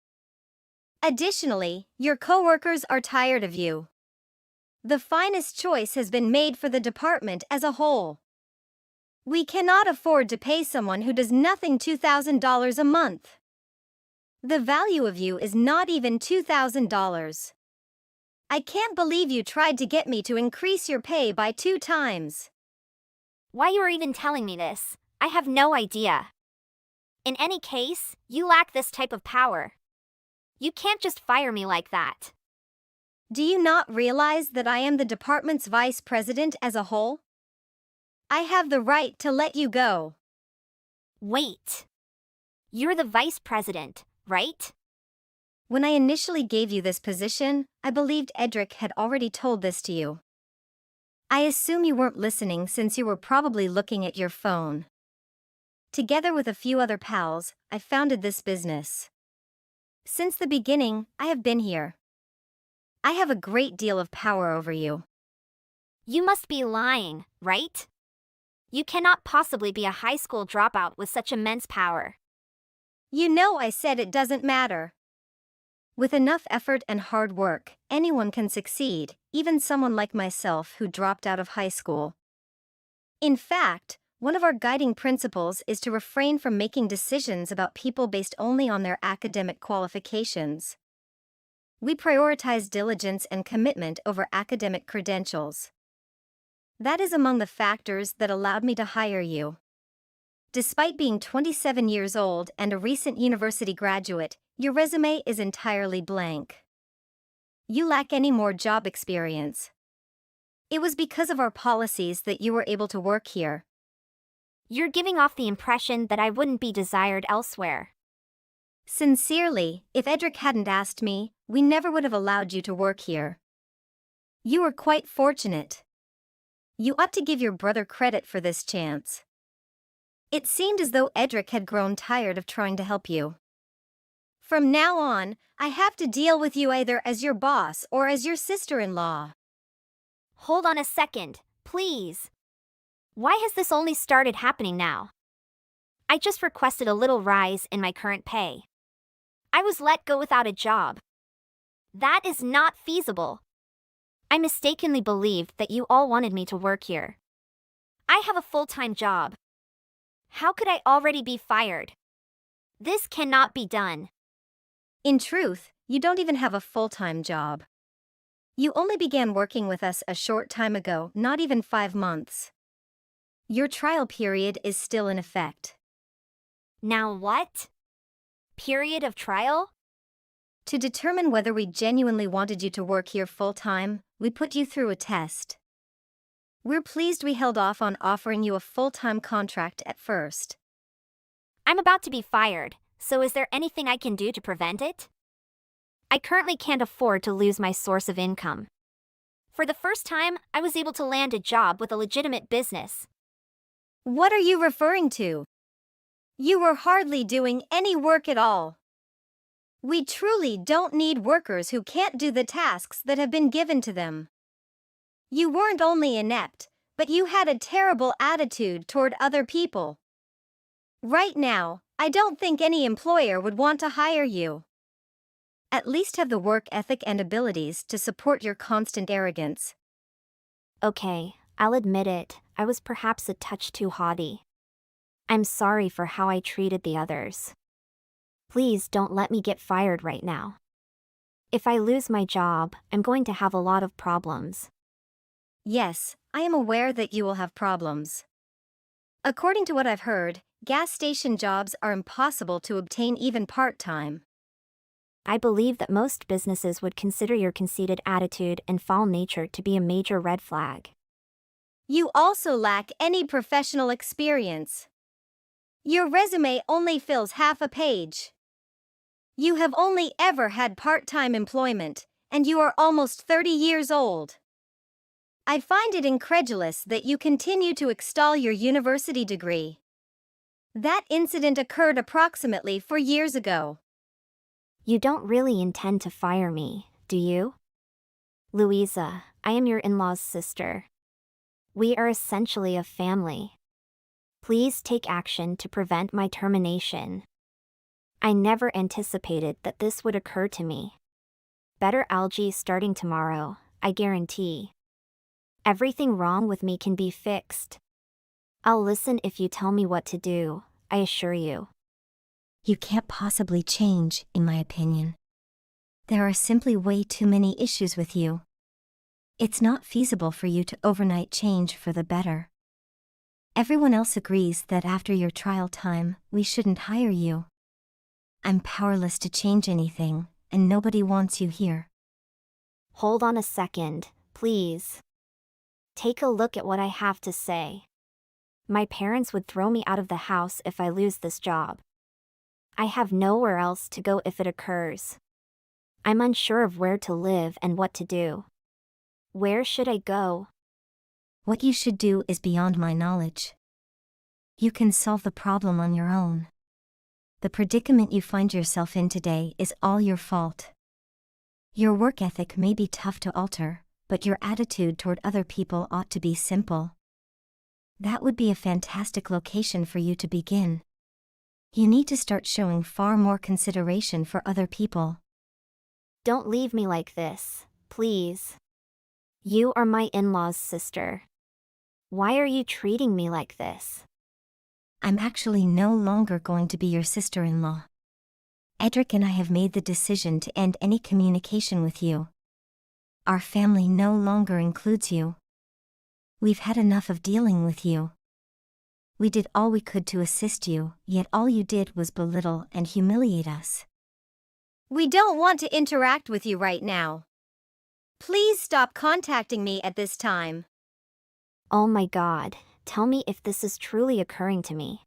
Additionally, your coworkers are tired of you. The finest choice has been made for the department as a whole. We cannot afford to pay someone who does nothing $2,000 a month. The value of you is not even $2,000. I can't believe you tried to get me to increase your pay by 2 times. Why you are even telling me this? I have no idea. In any case, you lack this type of power. You can't just fire me like that. Do you not realize that I am the department's vice president as a whole? I have the right to let you go. Wait. You're the vice president, right? When I initially gave you this position, I believed Edric had already told this to you. I assume you weren't listening since you were probably looking at your phone. Together with a few other pals, I founded this business. Since the beginning, I have been here. I have a great deal of power over you. You must be lying, right? You cannot possibly be a high school dropout with such immense power. You know I said it doesn't matter. With enough effort and hard work, anyone can succeed, even someone like myself who dropped out of high school. In fact, one of our guiding principles is to refrain from making decisions about people based only on their academic qualifications. We prioritize diligence and commitment over academic credentials. That is among the factors that allowed me to hire you. Despite being 27 years old and a recent university graduate, your resume is entirely blank. You lack any more job experience. It was because of our policies that you were able to work here. You're giving off the impression that I wouldn't be desired elsewhere. Sincerely, if Edric hadn't asked me, we never would have allowed you to work here. You were quite fortunate. You ought to give your brother credit for this chance. It seemed as though Edric had grown tired of trying to help you. From now on, I have to deal with you either as your boss or as your sister-in-law. Hold on a second, please. Why has this only started happening now? I just requested a little rise in my current pay. I was let go without a job. That is not feasible. I mistakenly believed that you all wanted me to work here. I have a full-time job. How could I already be fired? This cannot be done. In truth, you don't even have a full-time job. You only began working with us a short time ago, not even 5 months. Your trial period is still in effect. Now what? Period of trial? To determine whether we genuinely wanted you to work here full-time, we put you through a test. We're pleased we held off on offering you a full-time contract at first. I'm about to be fired, so is there anything I can do to prevent it? I currently can't afford to lose my source of income. For the first time, I was able to land a job with a legitimate business. What are you referring to? You were hardly doing any work at all. We truly don't need workers who can't do the tasks that have been given to them. You weren't only inept, but you had a terrible attitude toward other people. Right now, I don't think any employer would want to hire you. At least have the work ethic and abilities to support your constant arrogance. Okay, I'll admit it, I was perhaps a touch too haughty. I'm sorry for how I treated the others. Please don't let me get fired right now. If I lose my job, I'm going to have a lot of problems. Yes, I am aware that you will have problems. According to what I've heard, gas station jobs are impossible to obtain even part-time. I believe that most businesses would consider your conceited attitude and foul nature to be a major red flag. You also lack any professional experience. Your resume only fills half a page. You have only ever had part-time employment, and you are almost 30 years old. I find it incredulous that you continue to extol your university degree. That incident occurred approximately 4 years ago. You don't really intend to fire me, do you? Louisa, I am your in-law's sister. We are essentially a family. Please take action to prevent my termination. I never anticipated that this would occur to me. Better algae starting tomorrow, I guarantee. Everything wrong with me can be fixed. I'll listen if you tell me what to do, I assure you. You can't possibly change, in my opinion. There are simply way too many issues with you. It's not feasible for you to overnight change for the better. Everyone else agrees that after your trial time, we shouldn't hire you. I'm powerless to change anything, and nobody wants you here. Hold on a second, please. Take a look at what I have to say. My parents would throw me out of the house if I lose this job. I have nowhere else to go if it occurs. I'm unsure of where to live and what to do. Where should I go? What you should do is beyond my knowledge. You can solve the problem on your own. The predicament you find yourself in today is all your fault. Your work ethic may be tough to alter, but your attitude toward other people ought to be simple. That would be a fantastic location for you to begin. You need to start showing far more consideration for other people. Don't leave me like this, please. You are my in-law's sister. Why are you treating me like this? I'm actually no longer going to be your sister-in-law. Edric and I have made the decision to end any communication with you. Our family no longer includes you. We've had enough of dealing with you. We did all we could to assist you, yet all you did was belittle and humiliate us. We don't want to interact with you right now. Please stop contacting me at this time. Oh my God, tell me if this is truly occurring to me.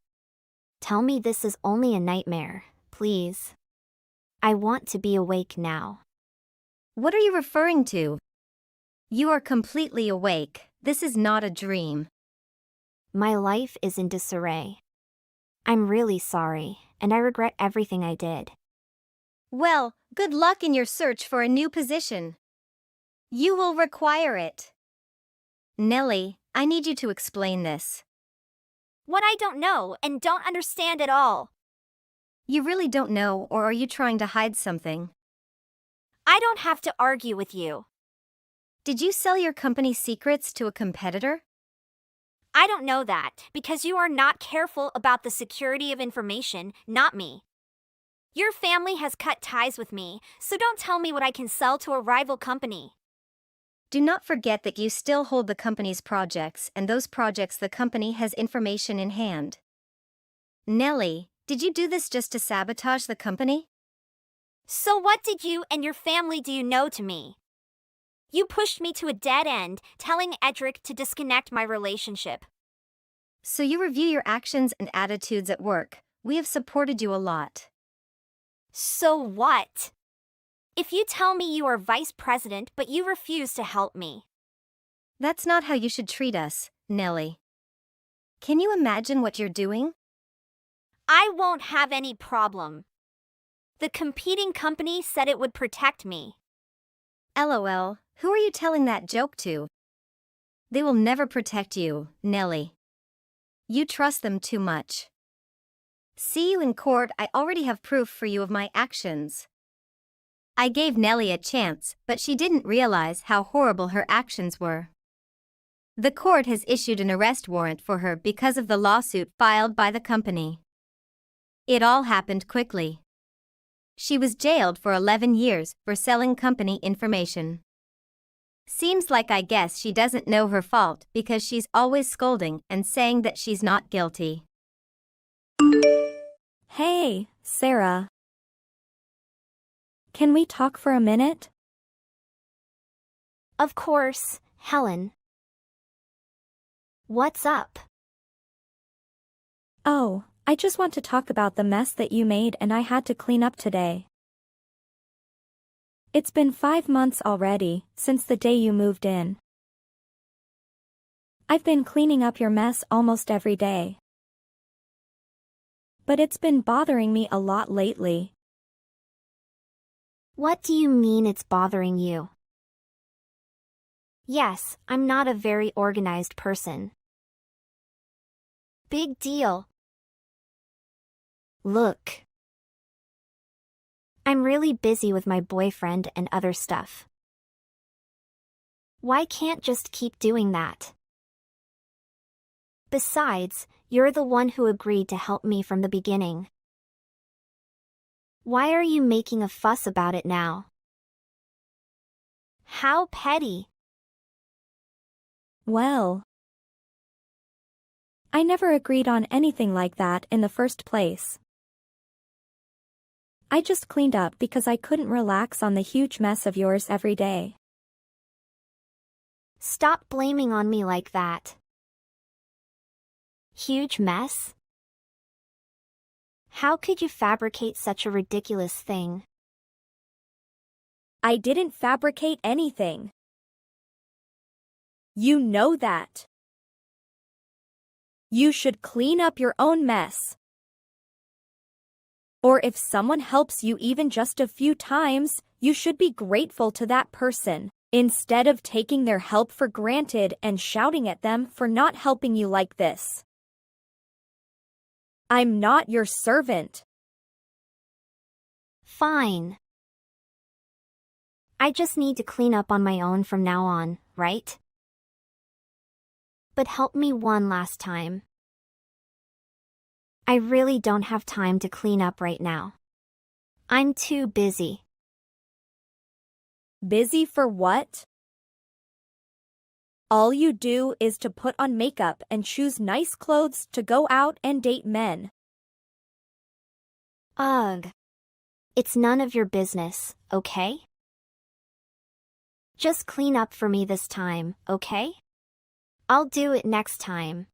Tell me this is only a nightmare, please. I want to be awake now. What are you referring to? You are completely awake. This is not a dream. My life is in disarray. I'm really sorry, and I regret everything I did. Well, good luck in your search for a new position. You will require it. Nellie, I need you to explain this. What I don't know and don't understand at all. You really don't know, or are you trying to hide something? I don't have to argue with you. Did you sell your company's secrets to a competitor? I don't know that, because you are not careful about the security of information, not me. Your family has cut ties with me, so don't tell me what I can sell to a rival company. Do not forget that you still hold the company's projects, and those projects the company has information in hand. Nellie, did you do this just to sabotage the company? So what did you and your family do know to me? You pushed me to a dead end, telling Edric to disconnect my relationship. So you review your actions and attitudes at work. We have supported you a lot. So what? If you tell me you are vice president but you refuse to help me. That's not how you should treat us, Nellie. Can you imagine what you're doing? I won't have any problem. The competing company said it would protect me. LOL, who are you telling that joke to? They will never protect you, Nellie. You trust them too much. See you in court. I already have proof for you of my actions. I gave Nellie a chance, but she didn't realize how horrible her actions were. The court has issued an arrest warrant for her because of the lawsuit filed by the company. It all happened quickly. She was jailed for 11 years for selling company information. Seems like I guess she doesn't know her fault because she's always scolding and saying that she's not guilty. Hey, Sarah. Can we talk for a minute? Of course, Helen. What's up? Oh, I just want to talk about the mess that you made and I had to clean up today. It's been 5 months already, since the day you moved in. I've been cleaning up your mess almost every day. But it's been bothering me a lot lately. What do you mean it's bothering you? Yes, I'm not a very organized person. Big deal. Look. I'm really busy with my boyfriend and other stuff. Why can't just keep doing that? Besides, you're the one who agreed to help me from the beginning. Why are you making a fuss about it now? How petty. Well, I never agreed on anything like that in the first place. I just cleaned up because I couldn't relax on the huge mess of yours every day. Stop blaming on me like that. Huge mess? How could you fabricate such a ridiculous thing? I didn't fabricate anything. You know that. You should clean up your own mess. Or if someone helps you even just a few times, you should be grateful to that person, instead of taking their help for granted and shouting at them for not helping you like this. I'm not your servant. Fine. I just need to clean up on my own from now on, right? But help me one last time. I really don't have time to clean up right now. I'm too busy. Busy for what? All you do is to put on makeup and choose nice clothes to go out and date men. Ugh. It's none of your business, okay? Just clean up for me this time, okay? I'll do it next time.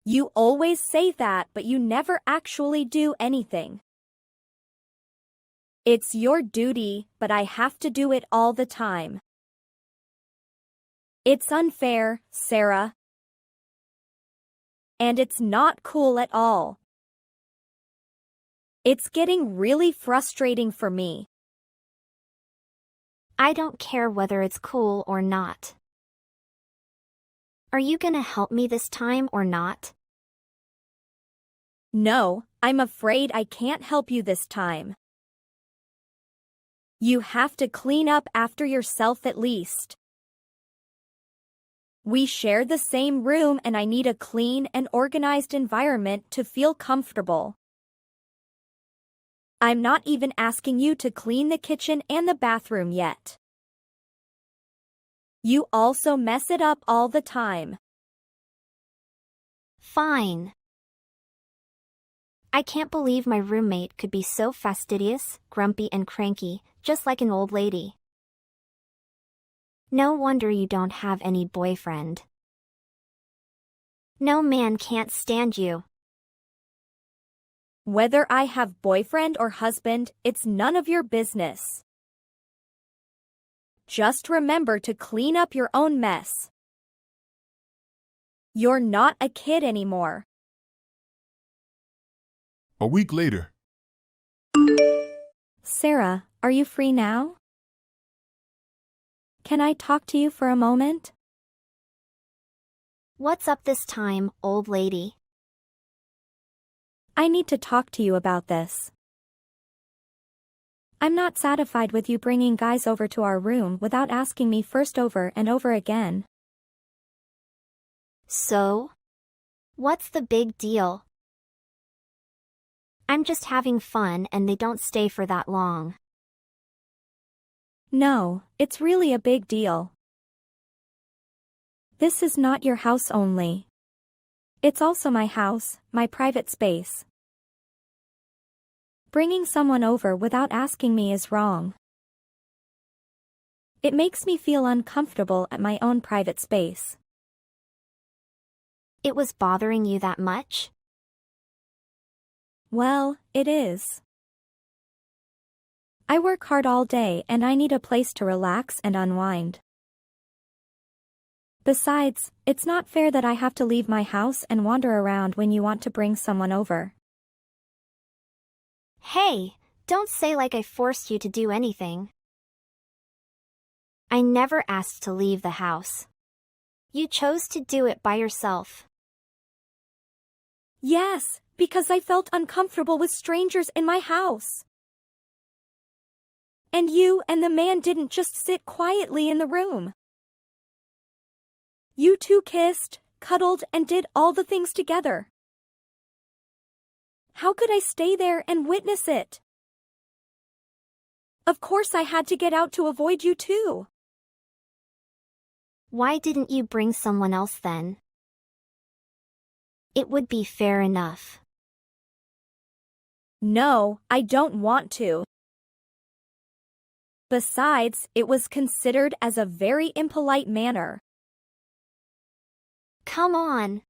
You always say that, but you never actually do anything. It's your duty, but I have to do it all the time. It's unfair, Sarah. And it's not cool at all. It's getting really frustrating for me. I don't care whether it's cool or not. Are you gonna help me this time or not? No, I'm afraid I can't help you this time. You have to clean up after yourself at least. We share the same room and I need a clean and organized environment to feel comfortable. I'm not even asking you to clean the kitchen and the bathroom yet. You also mess it up all the time. Fine. I can't believe my roommate could be so fastidious, grumpy and cranky, just like an old lady. No wonder you don't have any boyfriend. No man can't stand you. Whether I have boyfriend or husband, it's none of your business. Just remember to clean up your own mess. You're not a kid anymore. A week later. Sarah, are you free now? Can I talk to you for a moment? What's up this time, old lady? I need to talk to you about this. I'm not satisfied with you bringing guys over to our room without asking me first over and over again. So? What's the big deal? I'm just having fun and they don't stay for that long. No, it's really a big deal. This is not your house only. It's also my house, my private space. Bringing someone over without asking me is wrong. It makes me feel uncomfortable at my own private space. It was bothering you that much? Well, it is. I work hard all day and I need a place to relax and unwind. Besides, it's not fair that I have to leave my house and wander around when you want to bring someone over. Hey, don't say like I forced you to do anything. I never asked to leave the house. You chose to do it by yourself. Yes, because I felt uncomfortable with strangers in my house. And you and the man didn't just sit quietly in the room. You two kissed, cuddled, and did all the things together. How could I stay there and witness it? Of course I had to get out to avoid you too. Why didn't you bring someone else then? It would be fair enough. No, I don't want to. Besides, it was considered as a very impolite manner. Come on.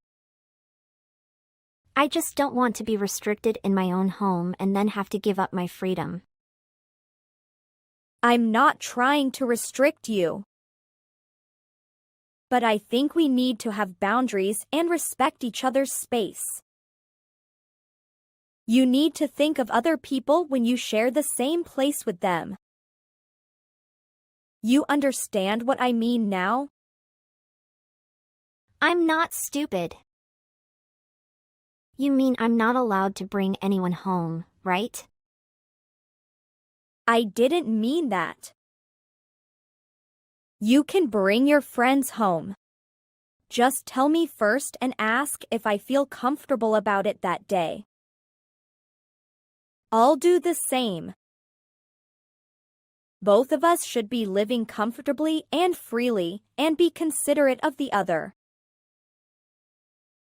I just don't want to be restricted in my own home and then have to give up my freedom. I'm not trying to restrict you. But I think we need to have boundaries and respect each other's space. You need to think of other people when you share the same place with them. You understand what I mean now? I'm not stupid. You mean I'm not allowed to bring anyone home, right? I didn't mean that. You can bring your friends home. Just tell me first and ask if I feel comfortable about it that day. I'll do the same. Both of us should be living comfortably and freely and be considerate of the other.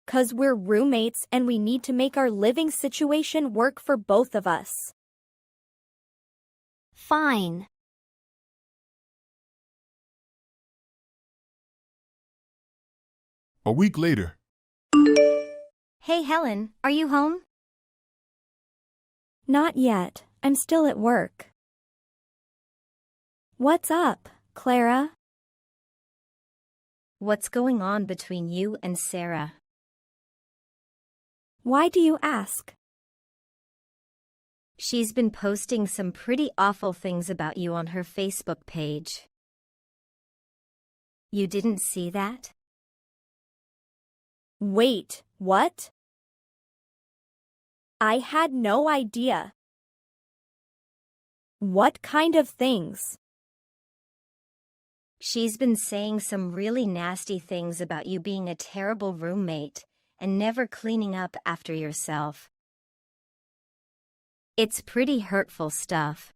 'Cause we're roommates and we need to make our living situation work for both of us. Fine. A week later. Hey Helen, are you home? Not yet. I'm still at work. What's up, Clara? What's going on between you and Sarah? Why do you ask? She's been posting some pretty awful things about you on her Facebook page. You didn't see that? Wait, what? I had no idea. What kind of things? She's been saying some really nasty things about you being a terrible roommate and never cleaning up after yourself. It's pretty hurtful stuff.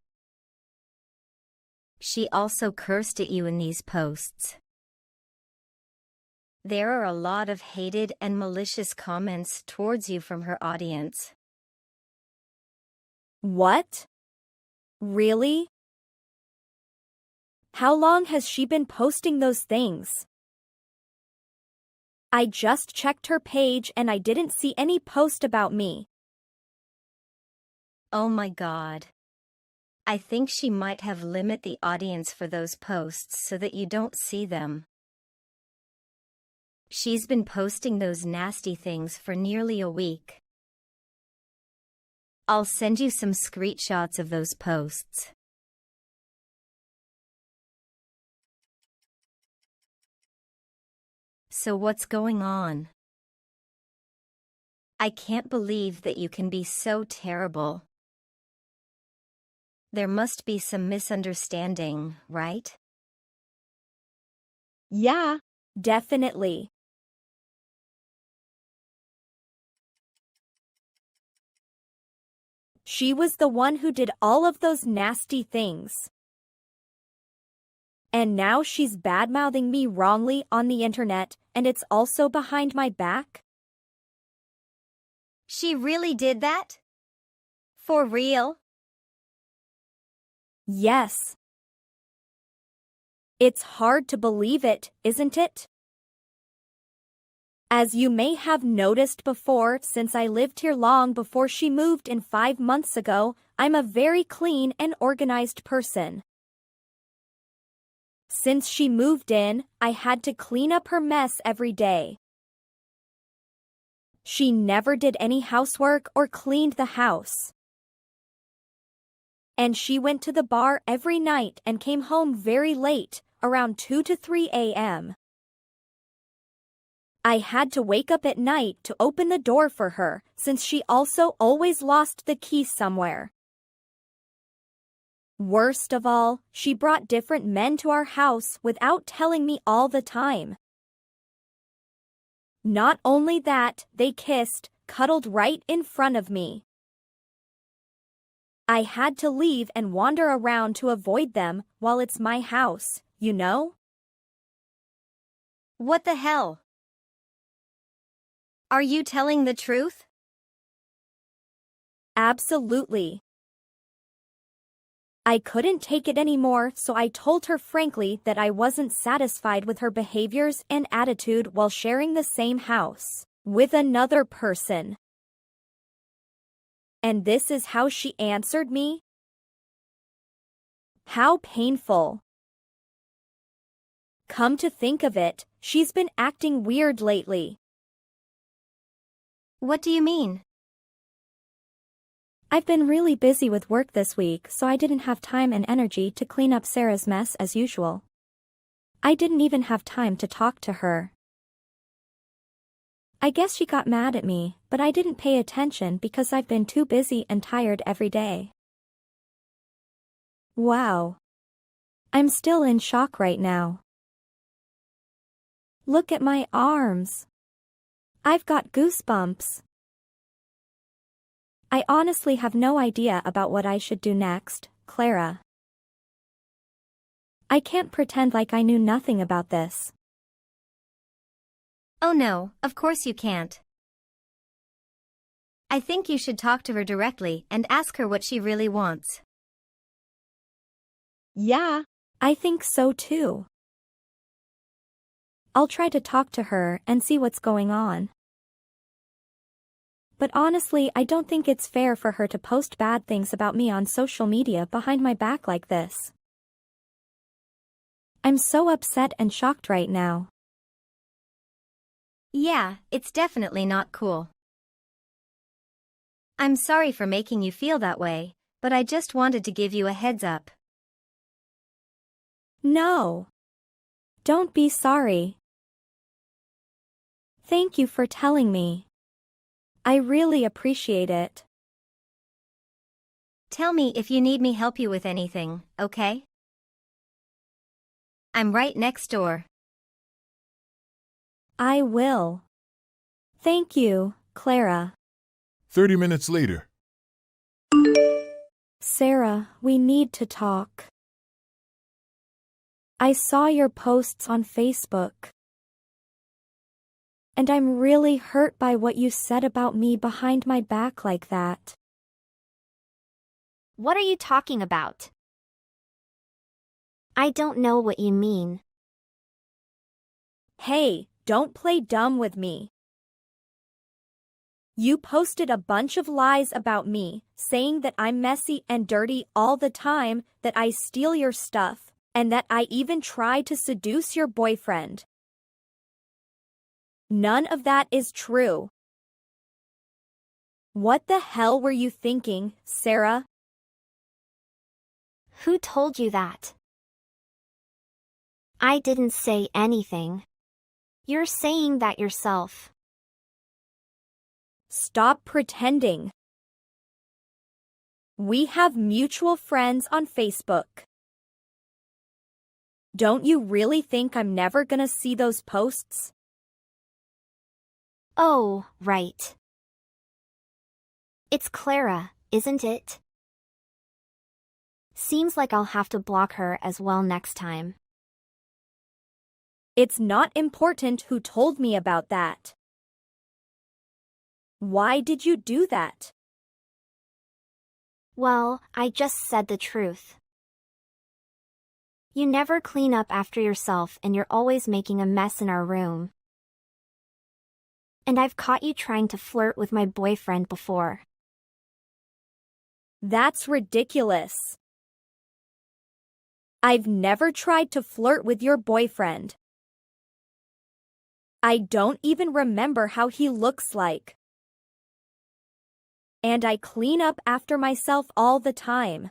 She also cursed at you in these posts. There are a lot of hated and malicious comments towards you from her audience. What? Really? How long has she been posting those things? I just checked her page and I didn't see any post about me. Oh my God. I think she might have limited the audience for those posts so that you don't see them. She's been posting those nasty things for nearly a week. I'll send you some screenshots of those posts. So what's going on? I can't believe that you can be so terrible. There must be some misunderstanding, right? Yeah, definitely. She was the one who did all of those nasty things. And now she's bad-mouthing me wrongly on the internet, and it's also behind my back? She really did that? For real? Yes. It's hard to believe it, isn't it? As you may have noticed before, since I lived here long before she moved in 5 months ago, I'm a very clean and organized person. Since she moved in, I had to clean up her mess every day. She never did any housework or cleaned the house. And she went to the bar every night and came home very late, around 2 to 3 a.m. I had to wake up at night to open the door for her, since she also always lost the key somewhere. Worst of all, she brought different men to our house without telling me all the time. Not only that, they kissed, cuddled right in front of me. I had to leave and wander around to avoid them while it's my house, you know? What the hell? Are you telling the truth? Absolutely. I couldn't take it anymore, so I told her frankly that I wasn't satisfied with her behaviors and attitude while sharing the same house with another person. And this is how she answered me? How painful. Come to think of it, she's been acting weird lately. What do you mean? I've been really busy with work this week, so I didn't have time and energy to clean up Sarah's mess as usual. I didn't even have time to talk to her. I guess she got mad at me, but I didn't pay attention because I've been too busy and tired every day. Wow. I'm still in shock right now. Look at my arms. I've got goosebumps. I honestly have no idea about what I should do next, Clara. I can't pretend like I knew nothing about this. Oh no, of course you can't. I think you should talk to her directly and ask her what she really wants. Yeah, I think so too. I'll try to talk to her and see what's going on. But honestly, I don't think it's fair for her to post bad things about me on social media behind my back like this. I'm so upset and shocked right now. Yeah, it's definitely not cool. I'm sorry for making you feel that way, but I just wanted to give you a heads up. No. Don't be sorry. Thank you for telling me. I really appreciate it. Tell me if you need me help you with anything, okay? I'm right next door. I will. Thank you, Clara. 30 minutes later. Sarah, we need to talk. I saw your posts on Facebook. And I'm really hurt by what you said about me behind my back like that. What are you talking about? I don't know what you mean. Hey, don't play dumb with me. You posted a bunch of lies about me, saying that I'm messy and dirty all the time, that I steal your stuff, and that I even try to seduce your boyfriend. None of that is true. What the hell were you thinking, Sarah? Who told you that? I didn't say anything. You're saying that yourself. Stop pretending. We have mutual friends on Facebook. Don't you really think I'm never gonna see those posts? Oh, right. It's Clara, isn't it? Seems like I'll have to block her as well next time. It's not important who told me about that. Why did you do that? Well, I just said the truth. You never clean up after yourself and you're always making a mess in our room. And I've caught you trying to flirt with my boyfriend before. That's ridiculous. I've never tried to flirt with your boyfriend. I don't even remember how he looks like. And I clean up after myself all the time.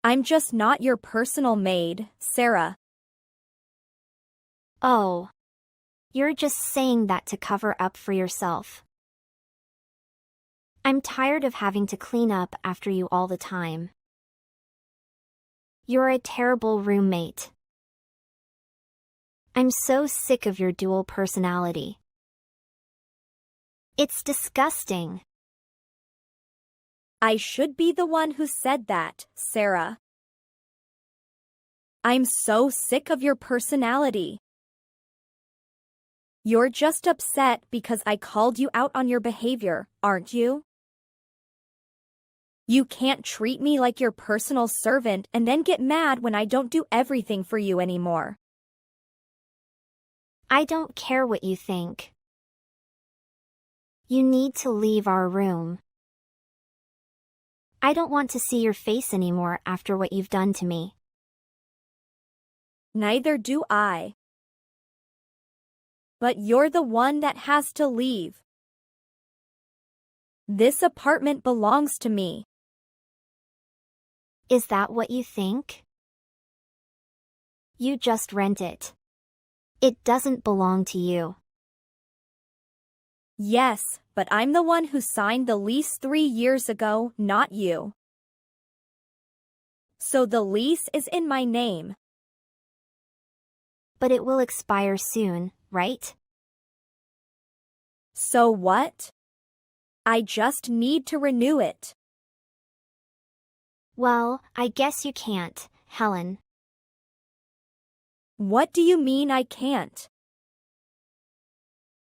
I'm just not your personal maid, Sarah. Oh. You're just saying that to cover up for yourself. I'm tired of having to clean up after you all the time. You're a terrible roommate. I'm so sick of your dual personality. It's disgusting. I should be the one who said that, Sarah. I'm so sick of your personality. You're just upset because I called you out on your behavior, aren't you? You can't treat me like your personal servant and then get mad when I don't do everything for you anymore. I don't care what you think. You need to leave our room. I don't want to see your face anymore after what you've done to me. Neither do I. But you're the one that has to leave. This apartment belongs to me. Is that what you think? You just rent it. It doesn't belong to you. Yes, but I'm the one who signed the lease 3 years ago, not you. So the lease is in my name. But it will expire soon, right? So what? I just need to renew it. Well, I guess you can't, Helen. What do you mean I can't?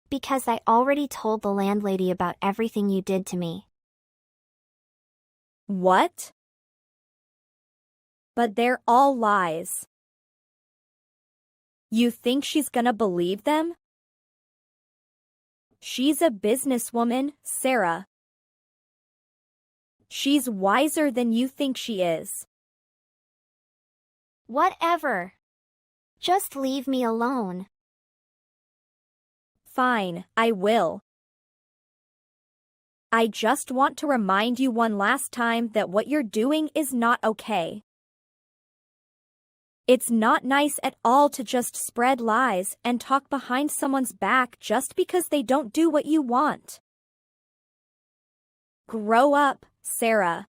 Because I already told the landlady about everything you did to me. What? But they're all lies. You think she's gonna believe them? She's a businesswoman, Sarah. She's wiser than you think she is. Whatever. Just leave me alone. Fine, I will. I just want to remind you one last time that what you're doing is not okay. It's not nice at all to just spread lies and talk behind someone's back just because they don't do what you want. Grow up, Sarah.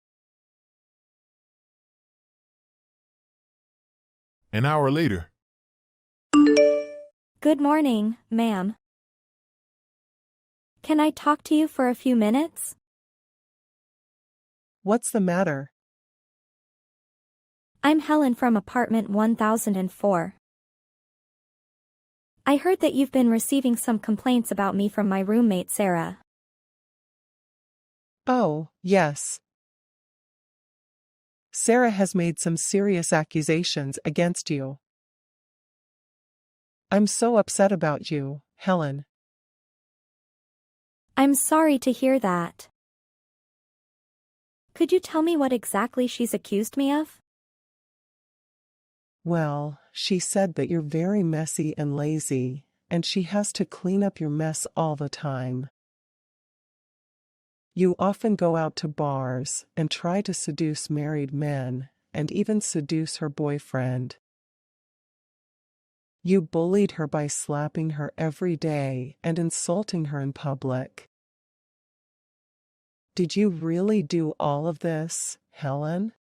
An hour later. Good morning, ma'am. Can I talk to you for a few minutes? What's the matter? I'm Helen from apartment 1004. I heard that you've been receiving some complaints about me from my roommate Sarah. Oh, yes. Sarah has made some serious accusations against you. I'm so upset about you, Helen. I'm sorry to hear that. Could you tell me what exactly she's accused me of? Well, she said that you're very messy and lazy, and she has to clean up your mess all the time. You often go out to bars and try to seduce married men, and even seduce her boyfriend. You bullied her by slapping her every day and insulting her in public. Did you really do all of this, Helen?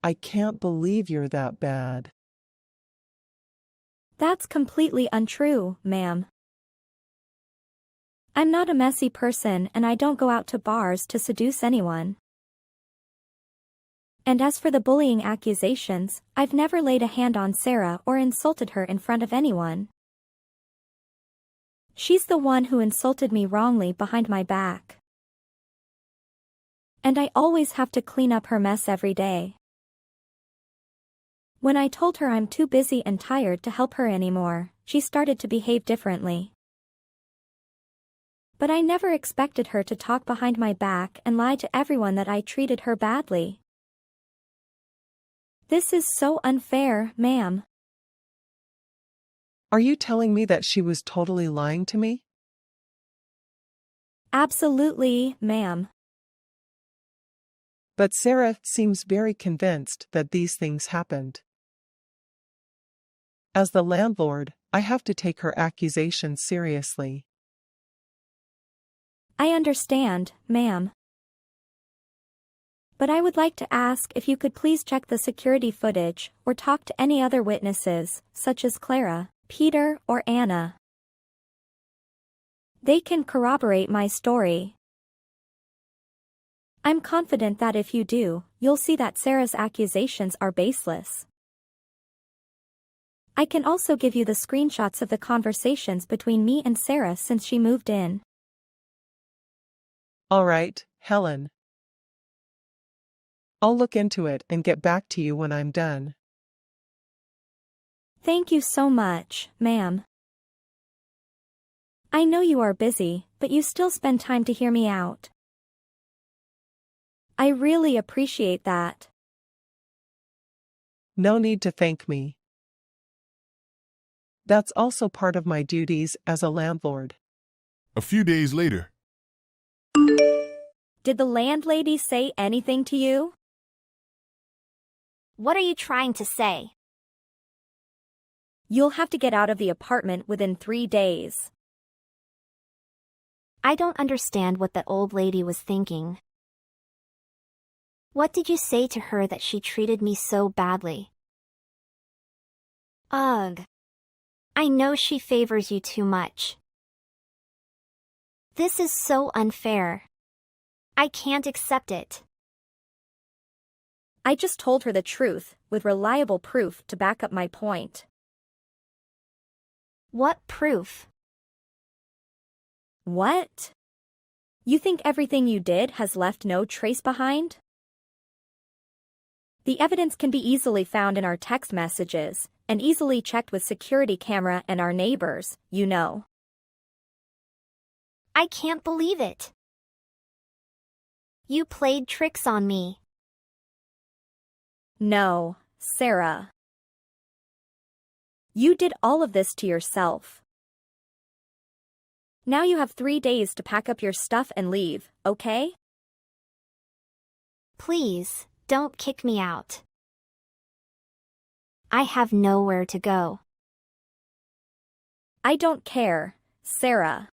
I can't believe you're that bad. That's completely untrue, ma'am. I'm not a messy person and I don't go out to bars to seduce anyone. And as for the bullying accusations, I've never laid a hand on Sarah or insulted her in front of anyone. She's the one who insulted me wrongly behind my back. And I always have to clean up her mess every day. When I told her I'm too busy and tired to help her anymore, she started to behave differently. But I never expected her to talk behind my back and lie to everyone that I treated her badly. This is so unfair, ma'am. Are you telling me that she was totally lying to me? Absolutely, ma'am. But Sarah seems very convinced that these things happened. As the landlord, I have to take her accusations seriously. I understand, ma'am. But I would like to ask if you could please check the security footage or talk to any other witnesses, such as Clara, Peter, or Anna. They can corroborate my story. I'm confident that if you do, you'll see that Sarah's accusations are baseless. I can also give you the screenshots of the conversations between me and Sarah since she moved in. All right, Helen. I'll look into it and get back to you when I'm done. Thank you so much, ma'am. I know you are busy, but you still spend time to hear me out. I really appreciate that. No need to thank me. That's also part of my duties as a landlord. A few days later. Did the landlady say anything to you? What are you trying to say? You'll have to get out of the apartment within 3 days. I don't understand what that old lady was thinking. What did you say to her that she treated me so badly? Ugh. I know she favors you too much. This is so unfair. I can't accept it. I just told her the truth, with reliable proof to back up my point. What proof? What? You think everything you did has left no trace behind? The evidence can be easily found in our text messages, and easily checked with security camera and our neighbors, you know. I can't believe it. You played tricks on me. No, Sarah. You did all of this to yourself. Now you have 3 days to pack up your stuff and leave, okay? Please, don't kick me out. I have nowhere to go. I don't care, Sarah.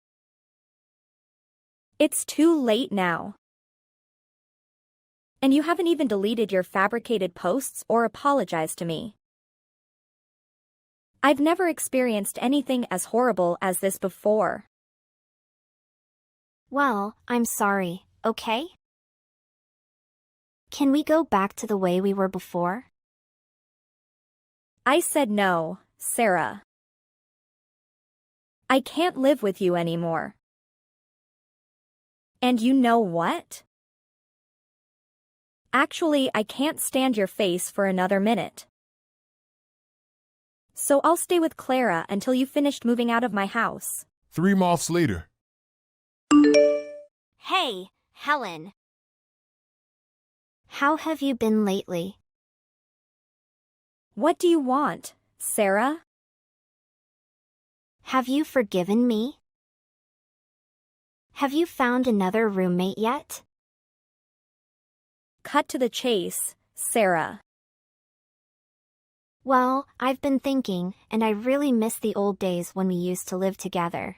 It's too late now. And you haven't even deleted your fabricated posts or apologized to me. I've never experienced anything as horrible as this before. Well, I'm sorry, okay? Can we go back to the way we were before? I said no, Sarah. I can't live with you anymore. And you know what? Actually, I can't stand your face for another minute. So I'll stay with Clara until you finished moving out of my house. 3 months later. Hey, Helen. How have you been lately? What do you want, Sarah? Have you forgiven me? Have you found another roommate yet? Cut to the chase, Sarah. Well, I've been thinking, and I really miss the old days when we used to live together.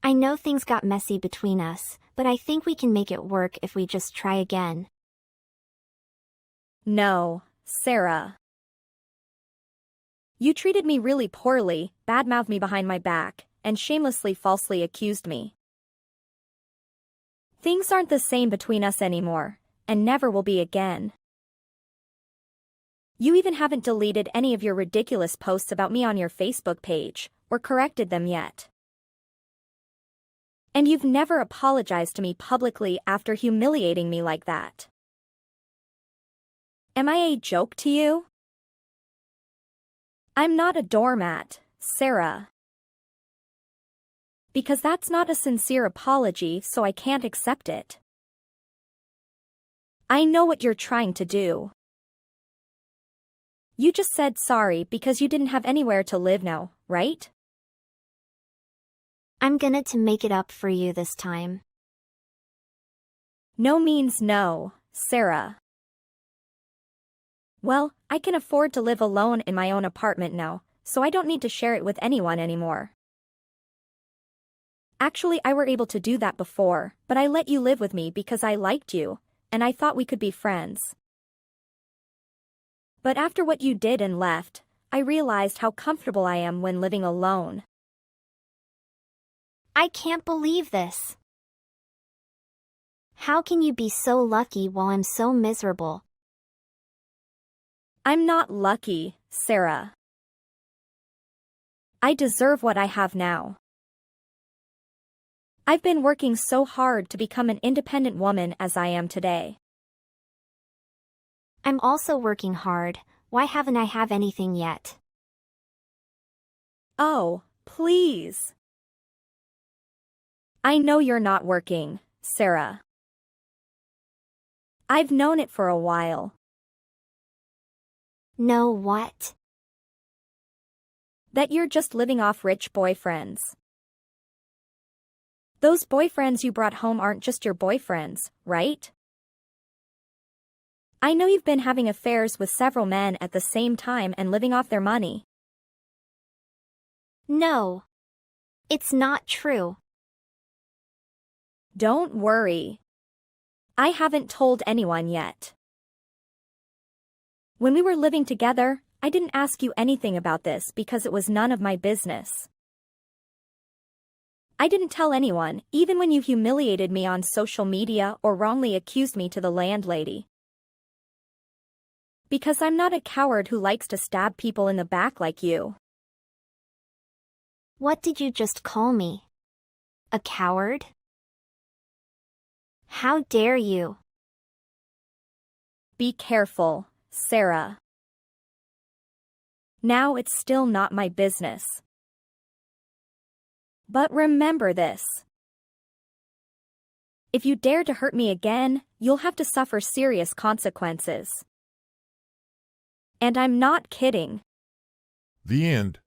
I know things got messy between us, but I think we can make it work if we just try again. No, Sarah. You treated me really poorly, badmouthed me behind my back, and shamelessly falsely accused me. Things aren't the same between us anymore, and never will be again. You even haven't deleted any of your ridiculous posts about me on your Facebook page, or corrected them yet. And you've never apologized to me publicly after humiliating me like that. Am I a joke to you? I'm not a doormat, Sarah. Because that's not a sincere apology, so I can't accept it. I know what you're trying to do. You just said sorry because you didn't have anywhere to live now, right? I'm gonna to make it up for you this time. No means no, Sarah. Well, I can afford to live alone in my own apartment now, so I don't need to share it with anyone anymore. Actually, I were able to do that before, but I let you live with me because I liked you, and I thought we could be friends. But after what you did and left, I realized how comfortable I am when living alone. I can't believe this. How can you be so lucky while I'm so miserable? I'm not lucky, Sarah. I deserve what I have now. I've been working so hard to become an independent woman as I am today. I'm also working hard. Why haven't I have anything yet? Oh, please. I know you're not working, Sarah. I've known it for a while. No, what? That you're just living off rich boyfriends. Those boyfriends you brought home aren't just your boyfriends, right? I know you've been having affairs with several men at the same time and living off their money. No. It's not true. Don't worry. I haven't told anyone yet. When we were living together, I didn't ask you anything about this because it was none of my business. I didn't tell anyone, even when you humiliated me on social media or wrongly accused me to the landlady. Because I'm not a coward who likes to stab people in the back like you. What did you just call me? A coward? How dare you? Be careful, Sarah. Now it's still not my business. But remember this. If you dare to hurt me again, you'll have to suffer serious consequences. And I'm not kidding. The end.